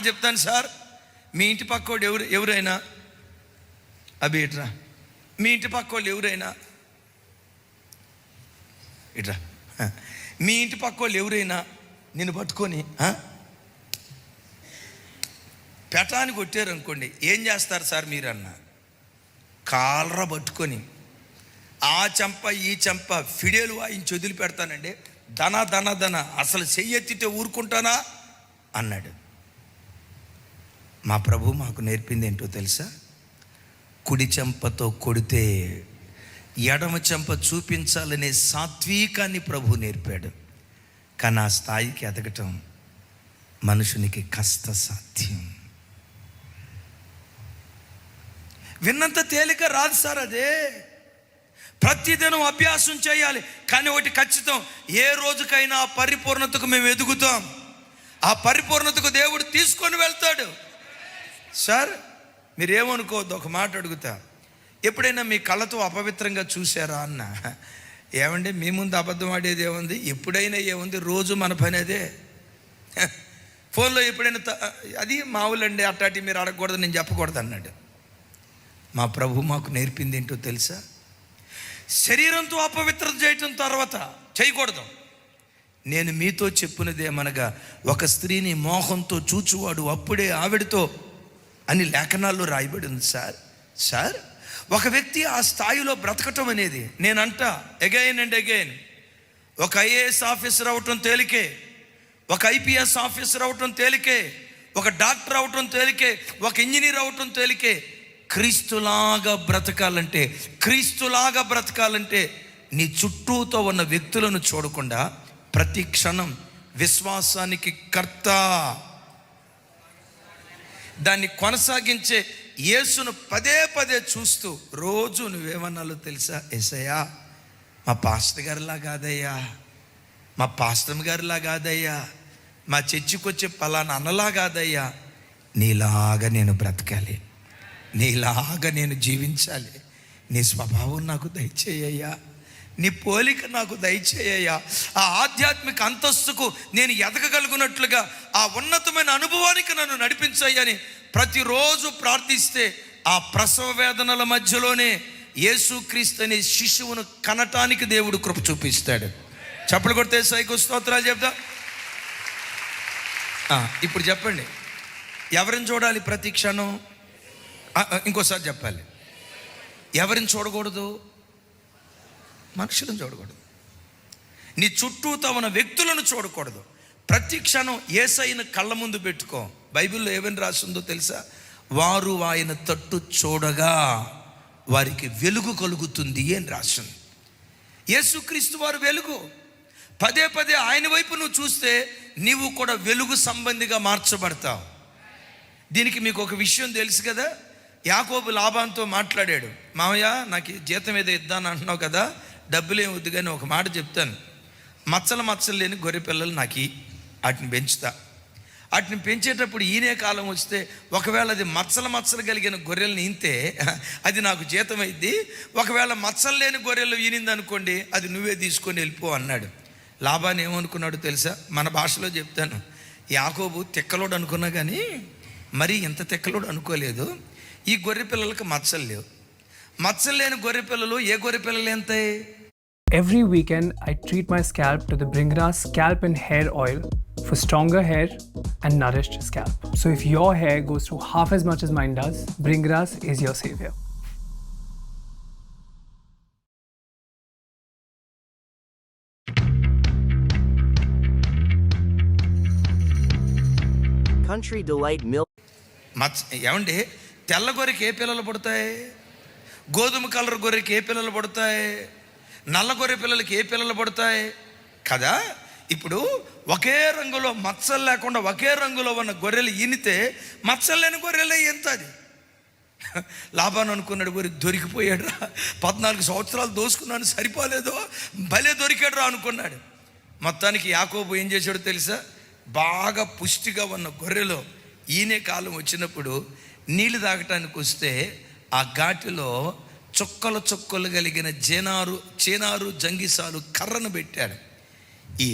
చెప్తాను సార్, మీ ఇంటి పక్కోడు ఎవరైనా అభి ఇట్రా, మీ ఇంటి పక్కోళ్ళు ఎవరైనా ఇట్రా, మీ ఇంటి పక్క వాళ్ళు ఎవరైనా నిన్ను పట్టుకొని పెటాని కొట్టారు అనుకోండి, ఏం చేస్తారు సార్ మీరు అన్న? కాలర పట్టుకొని ఆ చెంప ఈ చెంప ఫిడేలు వాయించి వదిలిపెడతానండి. ధన ధన ధన అసలు చెయ్యెత్తితే ఊరుకుంటానా అన్నాడు. మా ప్రభు మాకు నేర్పింది ఏంటో తెలుసా? కుడి చెంపతో కొడితే ఎడమ చెంప చూపించాలనే సాత్వికాన్ని ప్రభు నేర్పాడు. కానీ ఆ స్థాయికి ఎదగటం మనుషునికి కష్ట సాధ్యం. విన్నంత తేలిక రాదు సార్. అదే ప్రతిదినం అభ్యాసం చేయాలి. కానీ ఒకటి ఖచ్చితం, ఏ రోజుకైనా ఆ పరిపూర్ణతకు మేము ఎదుగుతాం. ఆ పరిపూర్ణతకు దేవుడు తీసుకొని వెళ్తాడు. సార్ మీరేమనుకోవద్దు, ఒక మాట అడుగుతా. ఎప్పుడైనా మీ కళ్ళతో అపవిత్రంగా చూసారా అన్న? ఏమండి మీ ముందు అబద్ధం ఆడేది ఏముంది? ఎప్పుడైనా ఏముంది? రోజు మన పని అదే. ఫోన్లో ఎప్పుడైనా అది మావులండి, అట్టాటి మీరు అడగకూడదు, నేను చెప్పకూడదు అన్నాడు. మా ప్రభు మాకు నేర్పింది ఏంటో తెలుసా? శరీరంతో అపవిత్రత చేయటం తర్వాత చేయకూడదు. నేను మీతో చెప్పినదేమనగా, ఒక స్త్రీని మోహంతో చూచువాడు అప్పుడే ఆవిడతో అని లేఖనాల్లో రాయబడి ఉంది సార్. ఒక వ్యక్తి ఆ స్థాయిలో బ్రతకటం అనేది, నేనంట అగైన్ అండ్ అగైన్, ఒక ఐఏఎస్ ఆఫీసర్ అవటం తేలికే, ఒక ఐపీఎస్ ఆఫీసర్ అవటం తేలికే, ఒక డాక్టర్ అవటం తేలికే, ఒక ఇంజనీర్ అవటం తేలికే. క్రీస్తులాగా బ్రతకాలంటే నీ చుట్టూతో ఉన్న వ్యక్తులను చూడకుండా ప్రతి క్షణం విశ్వాసానికి కర్త, దాన్ని కొనసాగించే యేసును పదే పదే చూస్తూ రోజు నువ్వేమన్నాలో తెలుసా? యేసయ్యా మా పాస్టర్ గారిలా కాదయ్యా, మా పాస్టర్ గారిలా కాదయ్యా, మా చర్చికి వచ్చే పలానా అన్నలా కాదయ్యా, నీలాగా నేను బ్రతకాలి, నీలాగా నేను జీవించాలి, నీ స్వభావం నాకు దయచేయ్యా, నీ పోలిక నాకు దయచేయ్యా. ఆ ఆధ్యాత్మిక అంతస్తుకు నేను ఎదగగలుగునట్లుగా ఆ ఉన్నతమైన అనుభవానికి నన్ను నడిపించయ్యని ప్రతిరోజు ప్రార్థిస్తే ఆ ప్రసవ వేదనల మధ్యలోనే యేసుక్రీస్తు అనే శిశువును కనటానికి దేవుడు కృప చూపిస్తాడు. చప్పలు కొడితే సైకు స్తోత్రాలు చెప్తా. ఇప్పుడు చెప్పండి, ఎవరిని చూడాలి ప్రతి క్షణం? ఇంకోసారి చెప్పాలి, ఎవరిని చూడకూడదు? మనుషులను చూడకూడదు. నీ చుట్టూతో ఉన్న వ్యక్తులను చూడకూడదు. ప్రతి క్షణం యేసయ్యను కళ్ళ ముందు పెట్టుకో. బైబిల్లో ఏమని రాసిందో తెలుసా? వారు ఆయన తట్టు చూడగా వారికి వెలుగు కలుగుతుంది అని రాసింది. యేసుక్రీస్తు వారు వెలుగు. పదే పదే ఆయన వైపు నువ్వు చూస్తే నీవు కూడా వెలుగు సంబంధిగా మార్చబడతావు. దీనికి మీకు ఒక విషయం తెలుసు కదా? యాకోబు లాబానుతో మాట్లాడాడు. మామయ్య నాకు జీతం ఏదో ఇద్దాను అంటున్నావు కదా, డబ్బులు ఏమి వద్దు కానీ ఒక మాట చెప్తాను, మచ్చలు లేని గొర్రె పిల్లలు నాకు వాటిని పెంచుతా. వాటిని పెంచేటప్పుడు ఈనే కాలం వస్తే ఒకవేళ అది మచ్చలు కలిగిన గొర్రెలను ఈనితే అది నాకు జీతం అయింది, ఒకవేళ మచ్చలు లేని గొర్రెలు ఈనింది అనుకోండి అది నువ్వే తీసుకొని వెళ్ళిపో అన్నాడు. లాబాను ఏమనుకున్నాడు తెలుసా? మన భాషలో చెప్తాను, యాకోబు తిక్కలోడు అనుకున్నా కానీ మరీ ఇంత తిక్కలోడు అనుకోలేదు. ఈ గొర్రె పిల్లలకు మచ్చలు లేవు. మచ్చలు లేని గొర్రె పిల్లలు ఏ గొర్రె పిల్లలు ఎంతాయి? Every weekend, I treat my scalp to the Bringra's Scalp and Hair Oil for stronger hair and nourished scalp. So if your hair goes through half as much as mine does, Bringra's is your savior. Country Delight Milk. ఏమండి, తెల్ల గొర్రెకి ఏ పిల్లలు పుడతాయి? గోధుమ కలర్ గొర్రెకి ఏ పిల్లలు పుడతాయి? నల్ల గొర్రె పిల్లలకి ఏ పిల్లలు పుడతాయి కదా? ఇప్పుడు ఒకే రంగులో మచ్చలు లేకుండా ఒకే రంగులో ఉన్న గొర్రెలు ఈనితే మచ్చలు లేని గొర్రెలే ఎంత? అది లాభాన్ని అనుకున్నాడు, గొర్రె దొరికిపోయాడు రా, 14 సంవత్సరాలు దోసుకున్నాను సరిపోలేదో, భలే దొరికాడు రా అనుకున్నాడు. మొత్తానికి యాకోబు ఏం చేశాడో తెలుసా? బాగా పుష్టిగా ఉన్న గొర్రెలో ఈనే కాలం వచ్చినప్పుడు నీళ్ళు తాగటానికి వస్తే ఆ ఘాటిలో చుక్కలు కలిగిన చేనారు జంగిసాలు కర్రను పెట్టాడు. ఈ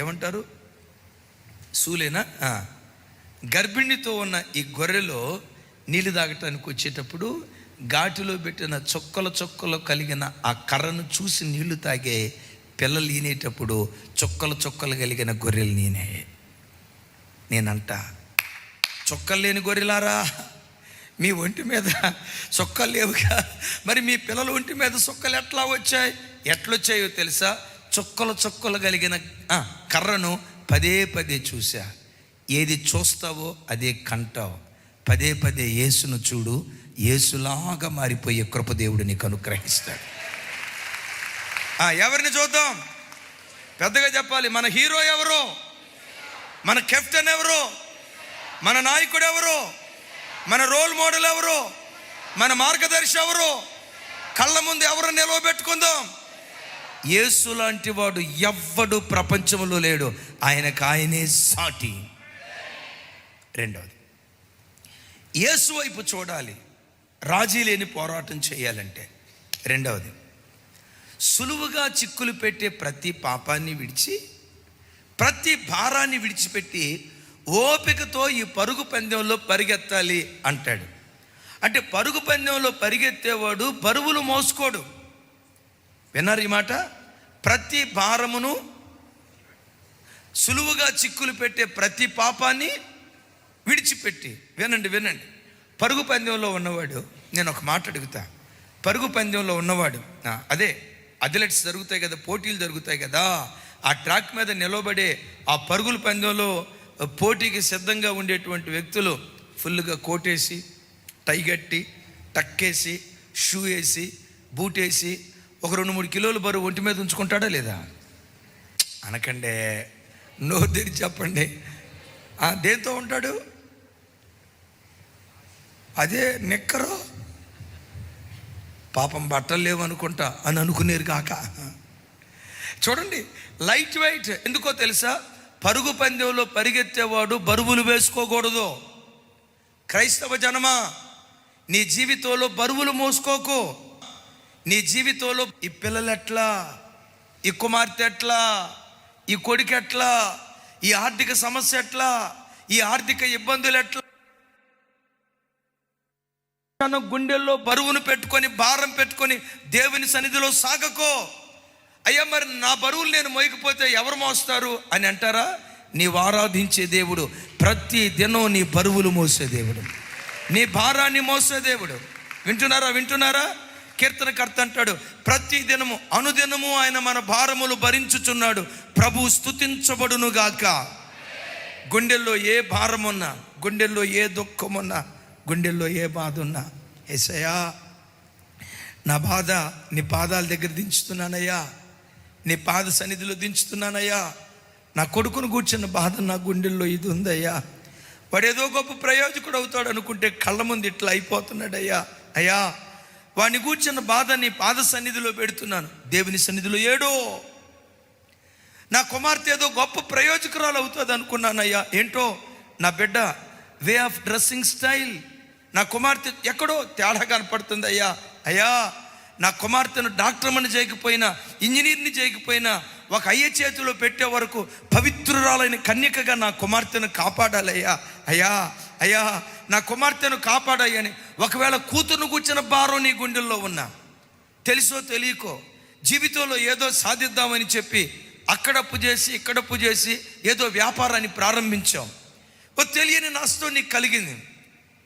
ఏమంటారు సూలేనా? గర్భిణితో ఉన్న ఈ గొర్రెలో నీళ్ళు తాగటానికి వచ్చేటప్పుడు ఘాటిలో పెట్టిన చుక్కలు కలిగిన ఆ కర్రను చూసి నీళ్లు తాగే పిల్లలు ఈనేటప్పుడు చుక్కలు చుక్కలు కలిగిన గొర్రెలు నేనంట, చుక్కలు లేని గొర్రెలారా, మీ ఒంటి మీద చుక్కలు లేవుగా, మరి మీ పిల్లల ఒంటి మీద చుక్కలు ఎట్లొచ్చాయో తెలుసా? చుక్కలు చుక్కలు కలిగిన కర్రను పదే పదే చూసా. ఏది చూస్తావో అదే కంటావు. పదే పదే యేసును చూడు, యేసులాగా మారిపోయే కృపదేవుడు నీకు అనుగ్రహిస్తాడు. ఎవరిని చూద్దాం? పెద్దగా చెప్పాలి. మన హీరో ఎవరో, మన కెప్టెన్ ఎవరో, మన నాయకుడు ఎవరో, మన రోల్ మోడల్ ఎవరో, మన మార్గదర్శి ఎవరో, కళ్ళ ముందు ఎవరు నిలవబెట్టుకుందాం. యేసు లాంటి వాడు ఎవ్వడు ప్రపంచంలో లేడు, ఆయనకు సాటి. రెండవది, యేసు వైపు చూడాలి, రాజీ లేని పోరాటం చేయాలంటే. రెండవది, సులువుగా చిక్కులు పెట్టే ప్రతి పాపాన్ని విడిచి, ప్రతి భారాన్ని విడిచిపెట్టి ఓపికతో ఈ పరుగు పందెంలో పరిగెత్తాలి అంటాడు. అంటే పరుగు పందెంలో పరిగెత్తేవాడు బరువులు మోసుకోడు. విన్నారు ఈ మాట? ప్రతి భారమును, సులువుగా చిక్కులు పెట్టే ప్రతి పాపాన్ని విడిచిపెట్టి. వినండి, పరుగు పందెంలో ఉన్నవాడు, నేను ఒక మాట అడుగుతా. పరుగు పందెంలో ఉన్నవాడు, అదే అథ్లెట్స్ జరుగుతాయి కదా, పోటీలు జరుగుతాయి కదా, ఆ ట్రాక్ మీద నిలబడే ఆ పరుగుల పందెంలో పోటీకి సిద్ధంగా ఉండేటువంటి వ్యక్తులు ఫుల్గా కోటేసి, టైగట్టి, టక్కేసి, షూ వేసి, బూట్ వేసి ఒక 2-3 కిలోలు బరువు ఒంటి మీద ఉంచుకుంటాడా లేదా? అనకండే, నోరు తెరిచి చెప్పండి. దేంతో ఉంటాడు? అదే నిక్కరు. పాపం బట్టలు లేవనుకుంటా అని అనుకునేరు కాక. చూడండి, లైట్ వెయిట్. ఎందుకో తెలుసా? పరుగు పందెంలో పరిగెత్తేవాడు బరువులు వేసుకోకూడదు. క్రైస్తవ జనమా, నీ జీవితంలో బరువులు మోసుకోకు. నీ జీవితంలో ఈ పిల్లలు ఎట్లా, ఈ కుమార్తె ఎట్లా, ఈ కొడుకు ఎట్లా, ఈ ఆర్థిక సమస్య ఎట్లా, ఈ ఆర్థిక ఇబ్బందులు ఎట్లా, తన గుండెల్లో బరువును పెట్టుకొని, భారం పెట్టుకొని దేవుని సన్నిధిలో సాగకో. అయ్యా, మరి నా బరువులు నేను మోయకపోతే ఎవరు మోస్తారు అని అంటారా? నీవు ఆరాధించే దేవుడు ప్రతి దినం నీ బరువులు మోసే దేవుడు, నీ భారాన్ని మోసే దేవుడు. వింటున్నారా? కీర్తనకర్త అంటాడు, ప్రతి దినము అనుదినము ఆయన మన భారములు భరించుచున్నాడు, ప్రభు స్తుతించబడును గాక. గుండెల్లో ఏ భారమున్నా, గుండెల్లో ఏ దుఃఖమున్నా, గుండెల్లో ఏ బాధ ఉన్నా, యేసయ్యా నా బాధ నీ పాదాల దగ్గర దించుతున్నానయ్యా, నీ పాద సన్నిధిలో దించుతున్నానయ్యా. నా కొడుకును కూర్చున్న బాధ నా గుండెల్లో ఇది ఉందయ్యా. వాడేదో గొప్ప ప్రయోజకుడు అవుతాడు అనుకుంటే కళ్ళ ముందు ఇట్లా అయిపోతున్నాడయ్యా. అయ్యా, వాడిని కూర్చున్న బాధ నీ పాద సన్నిధిలో పెడుతున్నాను, దేవుని సన్నిధిలో ఏడో. నా కుమార్తె ఏదో గొప్ప ప్రయోజకురాలు అవుతుంది అనుకున్నానయ్యా. ఏంటో నా బిడ్డ వే ఆఫ్ డ్రెస్సింగ్ స్టైల్, నా కుమార్తె ఎక్కడో తేడా కనపడుతుంది అయ్యా. అయ్యా, నా కుమార్తెను డాక్టర్మని చేయకపోయినా, ఇంజనీర్ని చేయకపోయినా, ఒక అయ్య చేతిలో పెట్టే వరకు పవిత్రురాలైన కన్యకగా నా కుమార్తెను కాపాడాలయ్యా. అయ్యా నా కుమార్తెను కాపాడాయని. ఒకవేళ కూతురును కూర్చున్న భారం నీ గుండెల్లో ఉన్నా, తెలుసో తెలియకో జీవితంలో ఏదో సాధిద్దామని చెప్పి అక్కడప్పు చేసి ఇక్కడప్పు చేసి ఏదో వ్యాపారాన్ని ప్రారంభించాం. ఓ తెలియని నష్టం నీకు కలిగింది.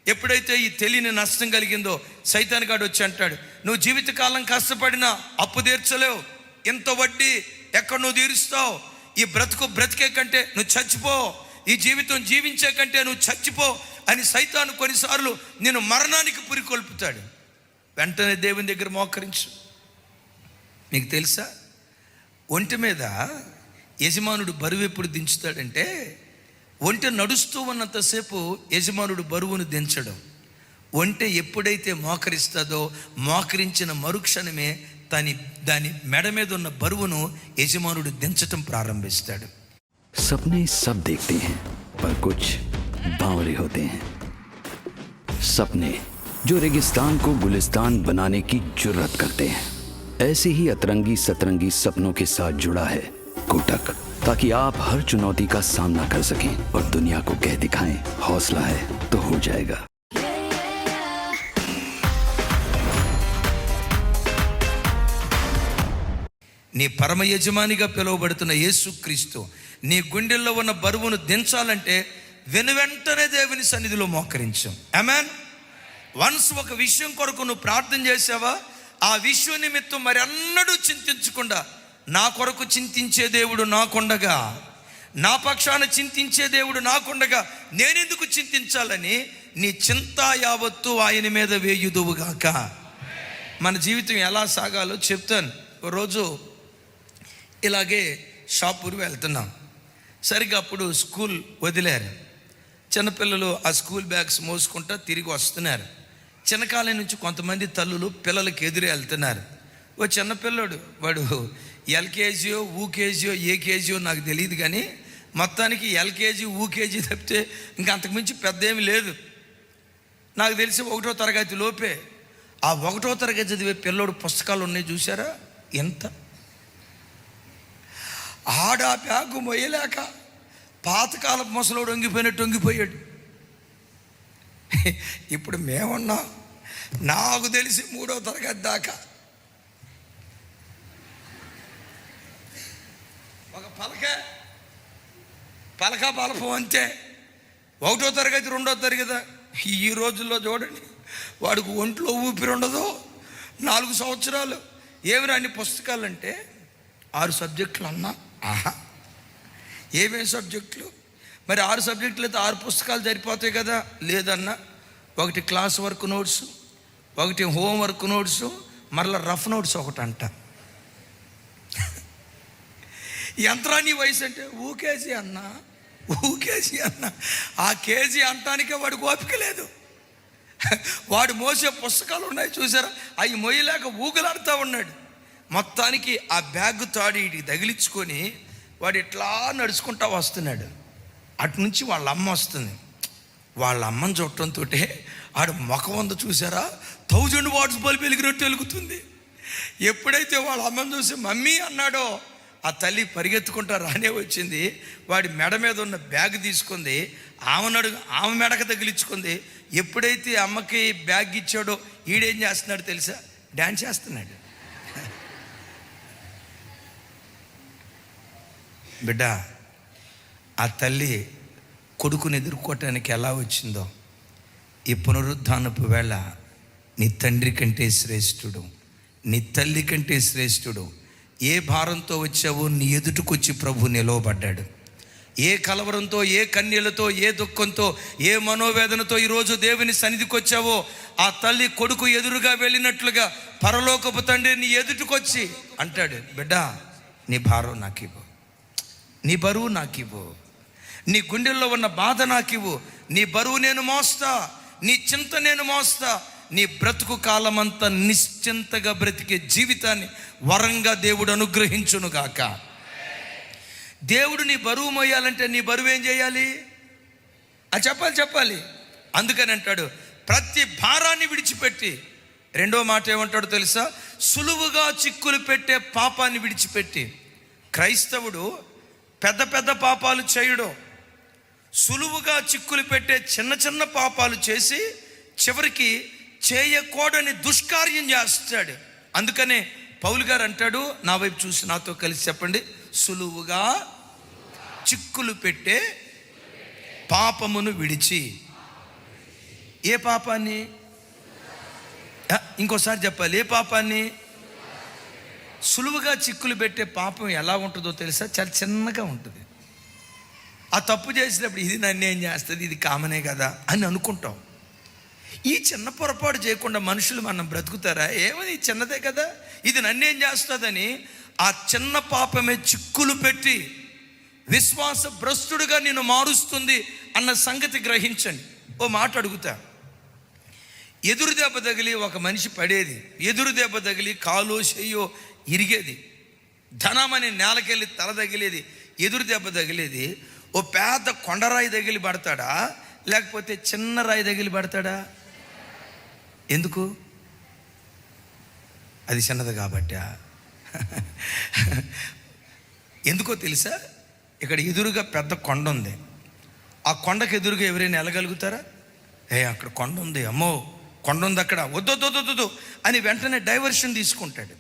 ఎప్పుడైతే ఈ తెలియని నష్టం కలిగిందో సైతాన్ గాడు వచ్చి అంటాడు, నువ్వు జీవితకాలం కష్టపడినా అప్పు తీర్చలేవు, ఎంత వడ్డీ ఎక్కడ నువ్వు తీరుస్తావు, ఈ బ్రతికే కంటే నువ్వు చచ్చిపో, ఈ జీవితం జీవించే కంటే నువ్వు చచ్చిపో అని సైతాను కొన్నిసార్లు నేను మరణానికి పురికొల్పుతాడు. వెంటనే దేవుని దగ్గర మోకరించు. మీకు తెలుసా, ఒంటి మీద యజమానుడు బరువు ఎప్పుడు దించుతాడంటే, ఒంటె నడుస్తూ ఉన్నంతసేపు యజమానుడు బరువును దించడం. ఒంటె ఎప్పుడైతే మోకరిస్తుందో మోకరించిన మరుక్షణమే దాని మెడ మీద ఉన్న బరువును యజమానుడు దించటం ప్రారంభిస్తాడు. सपने सब देखते हैं पर कुछ बावरे होते हैं. सपने जो रेगिस्तान को गुलिस्तान बनाने की जुर्रत करते हैं. ऐसे ही अतरंगी सतरंगी सपनों के साथ जुड़ा है कोटक, ताकि आप हर चुनौती का सामना कर सकें और दुनिया को कह दिखाएं, हौसला है तो हो जाएगा. నీ పరమ యజమానిగా పిలువబడుతున్న యేసుక్రీస్తు నీ గుండెల్లో ఉన్న బరువును దించాలంటే వెనువెంటనే దేవుని సన్నిధిలో మోకరించు. ఆమేన్. వన్స్ ఒక విషయం కొరకు నువ్వు ప్రార్థన చేసావా, ఆ విషయం నిమిత్తం మరి అన్నడూ చింతించకుండా నా కొరకు చింతించే దేవుడు నాకుండగా, నా పక్షాన చింతించే దేవుడు నాకుండగా నేనెందుకు చింతించాలని నీ చింత యావత్తు ఆయన మీద వేయుదువుగాక. మన జీవితం ఎలా సాగాలో చెప్తాను. రోజు ఇలాగే షాపూర్ వెళ్తున్నాం. సరిగ్గా అప్పుడు స్కూల్ వదిలారు. చిన్నపిల్లలు ఆ స్కూల్ బ్యాగ్స్ మోసుకుంటా తిరిగి వస్తున్నారు. చిన్నకాలం నుంచి కొంతమంది తల్లులు పిల్లలకి ఎదురు వెళ్తున్నారు. ఓ చిన్నపిల్లడు, వాడు ఎల్కేజీయో యూకేజీయో ఏ కేజీయో నాకు తెలియదు, కానీ మొత్తానికి ఎల్కేజీ యూకేజీ తప్పితే ఇంకా అంతకుమించి పెద్ద ఏమి లేదు. నాకు తెలిసి 1వ తరగతి లోపే. ఆ 1వ తరగతి చదివే పిల్లోడు పుస్తకాలు ఉన్నాయి చూసారా, ఎంత ఆడా బ్యాగు మొయ్యలేక పాతకాలపు ముసలోడు వంగిపోయినట్టు వంగిపోయాడు. ఇప్పుడు మేమున్నాం, నాకు తెలిసి 3వ తరగతి దాకా ఒక పలక బలపం అంతే. 1వ తరగతి 2వ తరగతి ఈ రోజుల్లో చూడండి, వాడికి ఒంట్లో ఊపిరి ఉండదు. 4 సంవత్సరాలు ఏమి రాని పుస్తకాలు అంటే 6 సబ్జెక్టులు అన్నా. ఆహా, ఏమేమి సబ్జెక్టులు మరి? 6 సబ్జెక్టులు అయితే 6 పుస్తకాలు సరిపోతాయి కదా. లేదన్నా, 1 class work notes, 1 home work notes, మరలా రఫ్ నోట్స్ ఒకటి అంట. ఎంతరా నీ వయసు అంటే ఊకేజీ అన్నా. ఆ కేజీ అంటానికే వాడికి ఓపిక లేదు. వాడు మోసే పుస్తకాలు ఉన్నాయి చూసారా, అవి మోయలేక ఊగలాడుతూ ఉన్నాడు. మొత్తానికి ఆ బ్యాగ్ తాడి ఇటుకి తగిలించుకొని వాడు ఇట్లా నడుచుకుంటా వస్తున్నాడు. అటు నుంచి వాళ్ళ అమ్మ వస్తుంది. వాళ్ళ అమ్మని చూడటంతో ఆడు ముఖం వంద చూసారా 1000 వాట్స్ బల్బు వెలిగినట్టు వెలుగుతుంది. ఎప్పుడైతే వాళ్ళ అమ్మని చూసి మమ్మీ అన్నాడో, ఆ తల్లి పరిగెత్తుకుంటా రానే వచ్చింది. వాడి మెడ మీద ఉన్న బ్యాగ్ తీసుకుంది, ఆమె మెడకు తగిలించుకుంది. ఎప్పుడైతే అమ్మకి బ్యాగ్ ఇచ్చాడో ఈడేం చేస్తున్నాడు తెలుసా, డ్యాన్స్ చేస్తున్నాడు. బిడ్డ, ఆ తల్లి కొడుకుని ఎదుర్కోవటానికి ఎలా వచ్చిందో, ఈ పునరుద్ధానపు వేళ నీ తండ్రి కంటే శ్రేష్ఠుడు, నీ తల్లి కంటే శ్రేష్ఠుడు. ఏ భారంతో వచ్చావో నీ ఎదుటికొచ్చి ప్రభు నిలవబడ్డాడు. ఏ కలవరంతో, ఏ కన్నీళ్లతో, ఏ దుఃఖంతో, ఏ మనోవేదనతో ఈరోజు దేవుని సన్నిధికి వచ్చావో, ఆ తల్లి కొడుకు ఎదురుగా వెళ్ళినట్లుగా పరలోకపు తండ్రి నీ ఎదుటికొచ్చి అంటాడు, బిడ్డ నీ భారం నాకు ఇవ్వు, నీ బరువు నాకు ఇవ్వు, నీ గుండెల్లో ఉన్న బాధ నాకు ఇవ్వు, నీ బరువు నేను మోస్తా, నీ చింత నేను మోస్తా. నీ బ్రతుకు కాలమంతా నిశ్చింతగా బ్రతికే జీవితాన్ని వరంగా దేవుడు అనుగ్రహించునుగాక. దేవుడు నీ బరువు మోయాలంటే నీ బరువు ఏం చేయాలి? అది చెప్పాలి. అందుకని అంటాడు, ప్రతి భారాన్ని విడిచిపెట్టి. 2వ మాట ఏమంటాడు తెలుసా, సులువుగా చిక్కులు పెట్టే పాపాన్ని విడిచిపెట్టి. క్రైస్తవుడు పెద్ద పెద్ద పాపాలు చేయడు, సులువుగా చిక్కులు పెట్టే చిన్న చిన్న పాపాలు చేసి చివరికి చేయకూడని దుష్కార్యం చేస్తాడు. అందుకనే పౌలు గారు అంటాడు, నా వైపు చూసి నాతో కలిసి చెప్పండి, సులువుగా చిక్కులు పెట్టే పాపమును విడిచి. ఏ పాపాన్ని? ఇంకోసారి చెప్పాలి, ఏ పాపాన్ని? సులువుగా చిక్కులు పెట్టే పాపం ఎలా ఉంటుందో తెలుసా, చాలా చిన్నగా ఉంటుంది. ఆ తప్పు చేసినప్పుడు ఇది నన్ను ఏం చేస్తుంది, ఇది కామనే కదా అని అనుకుంటాం. ఈ చిన్న పొరపాటు చేయకుండా మనుషులు మనం బ్రతుకుతారా? ఏమని చిన్నదే కదా, ఇది నన్నేం చేస్తుందని ఆ చిన్న పాపమే చిక్కులు పెట్టి విశ్వాస భ్రష్టుడుగా నిన్ను మారుస్తుంది అన్న సంగతి గ్రహించండి. ఓ మాట అడుగుతా, ఎదురు దెబ్బ తగిలి ఒక మనిషి పడేది, ఎదురు దెబ్బ తగిలి కాలో చెయ్యో ఇరిగేది, ధనమని నేలకెళ్ళి తల తగిలేది, ఎదురు దెబ్బ తగిలేది. ఓ పెద్ద కొండరాయి తగిలి పడతాడా, లేకపోతే చిన్న రాయి తగిలి పడతాడా? ఎందుకు? అది చిన్నది కాబట్టా? ఎందుకో తెలుసా, ఇక్కడ ఎదురుగా పెద్ద కొండ ఉంది. ఆ కొండకు ఎదురుగా ఎవరైనా వెళ్ళగలుగుతారా? అక్కడ కొండ ఉంది, అమ్మో కొండ ఉంది అక్కడ, వద్దు అని వెంటనే డైవర్షన్ తీసుకుంటాడు.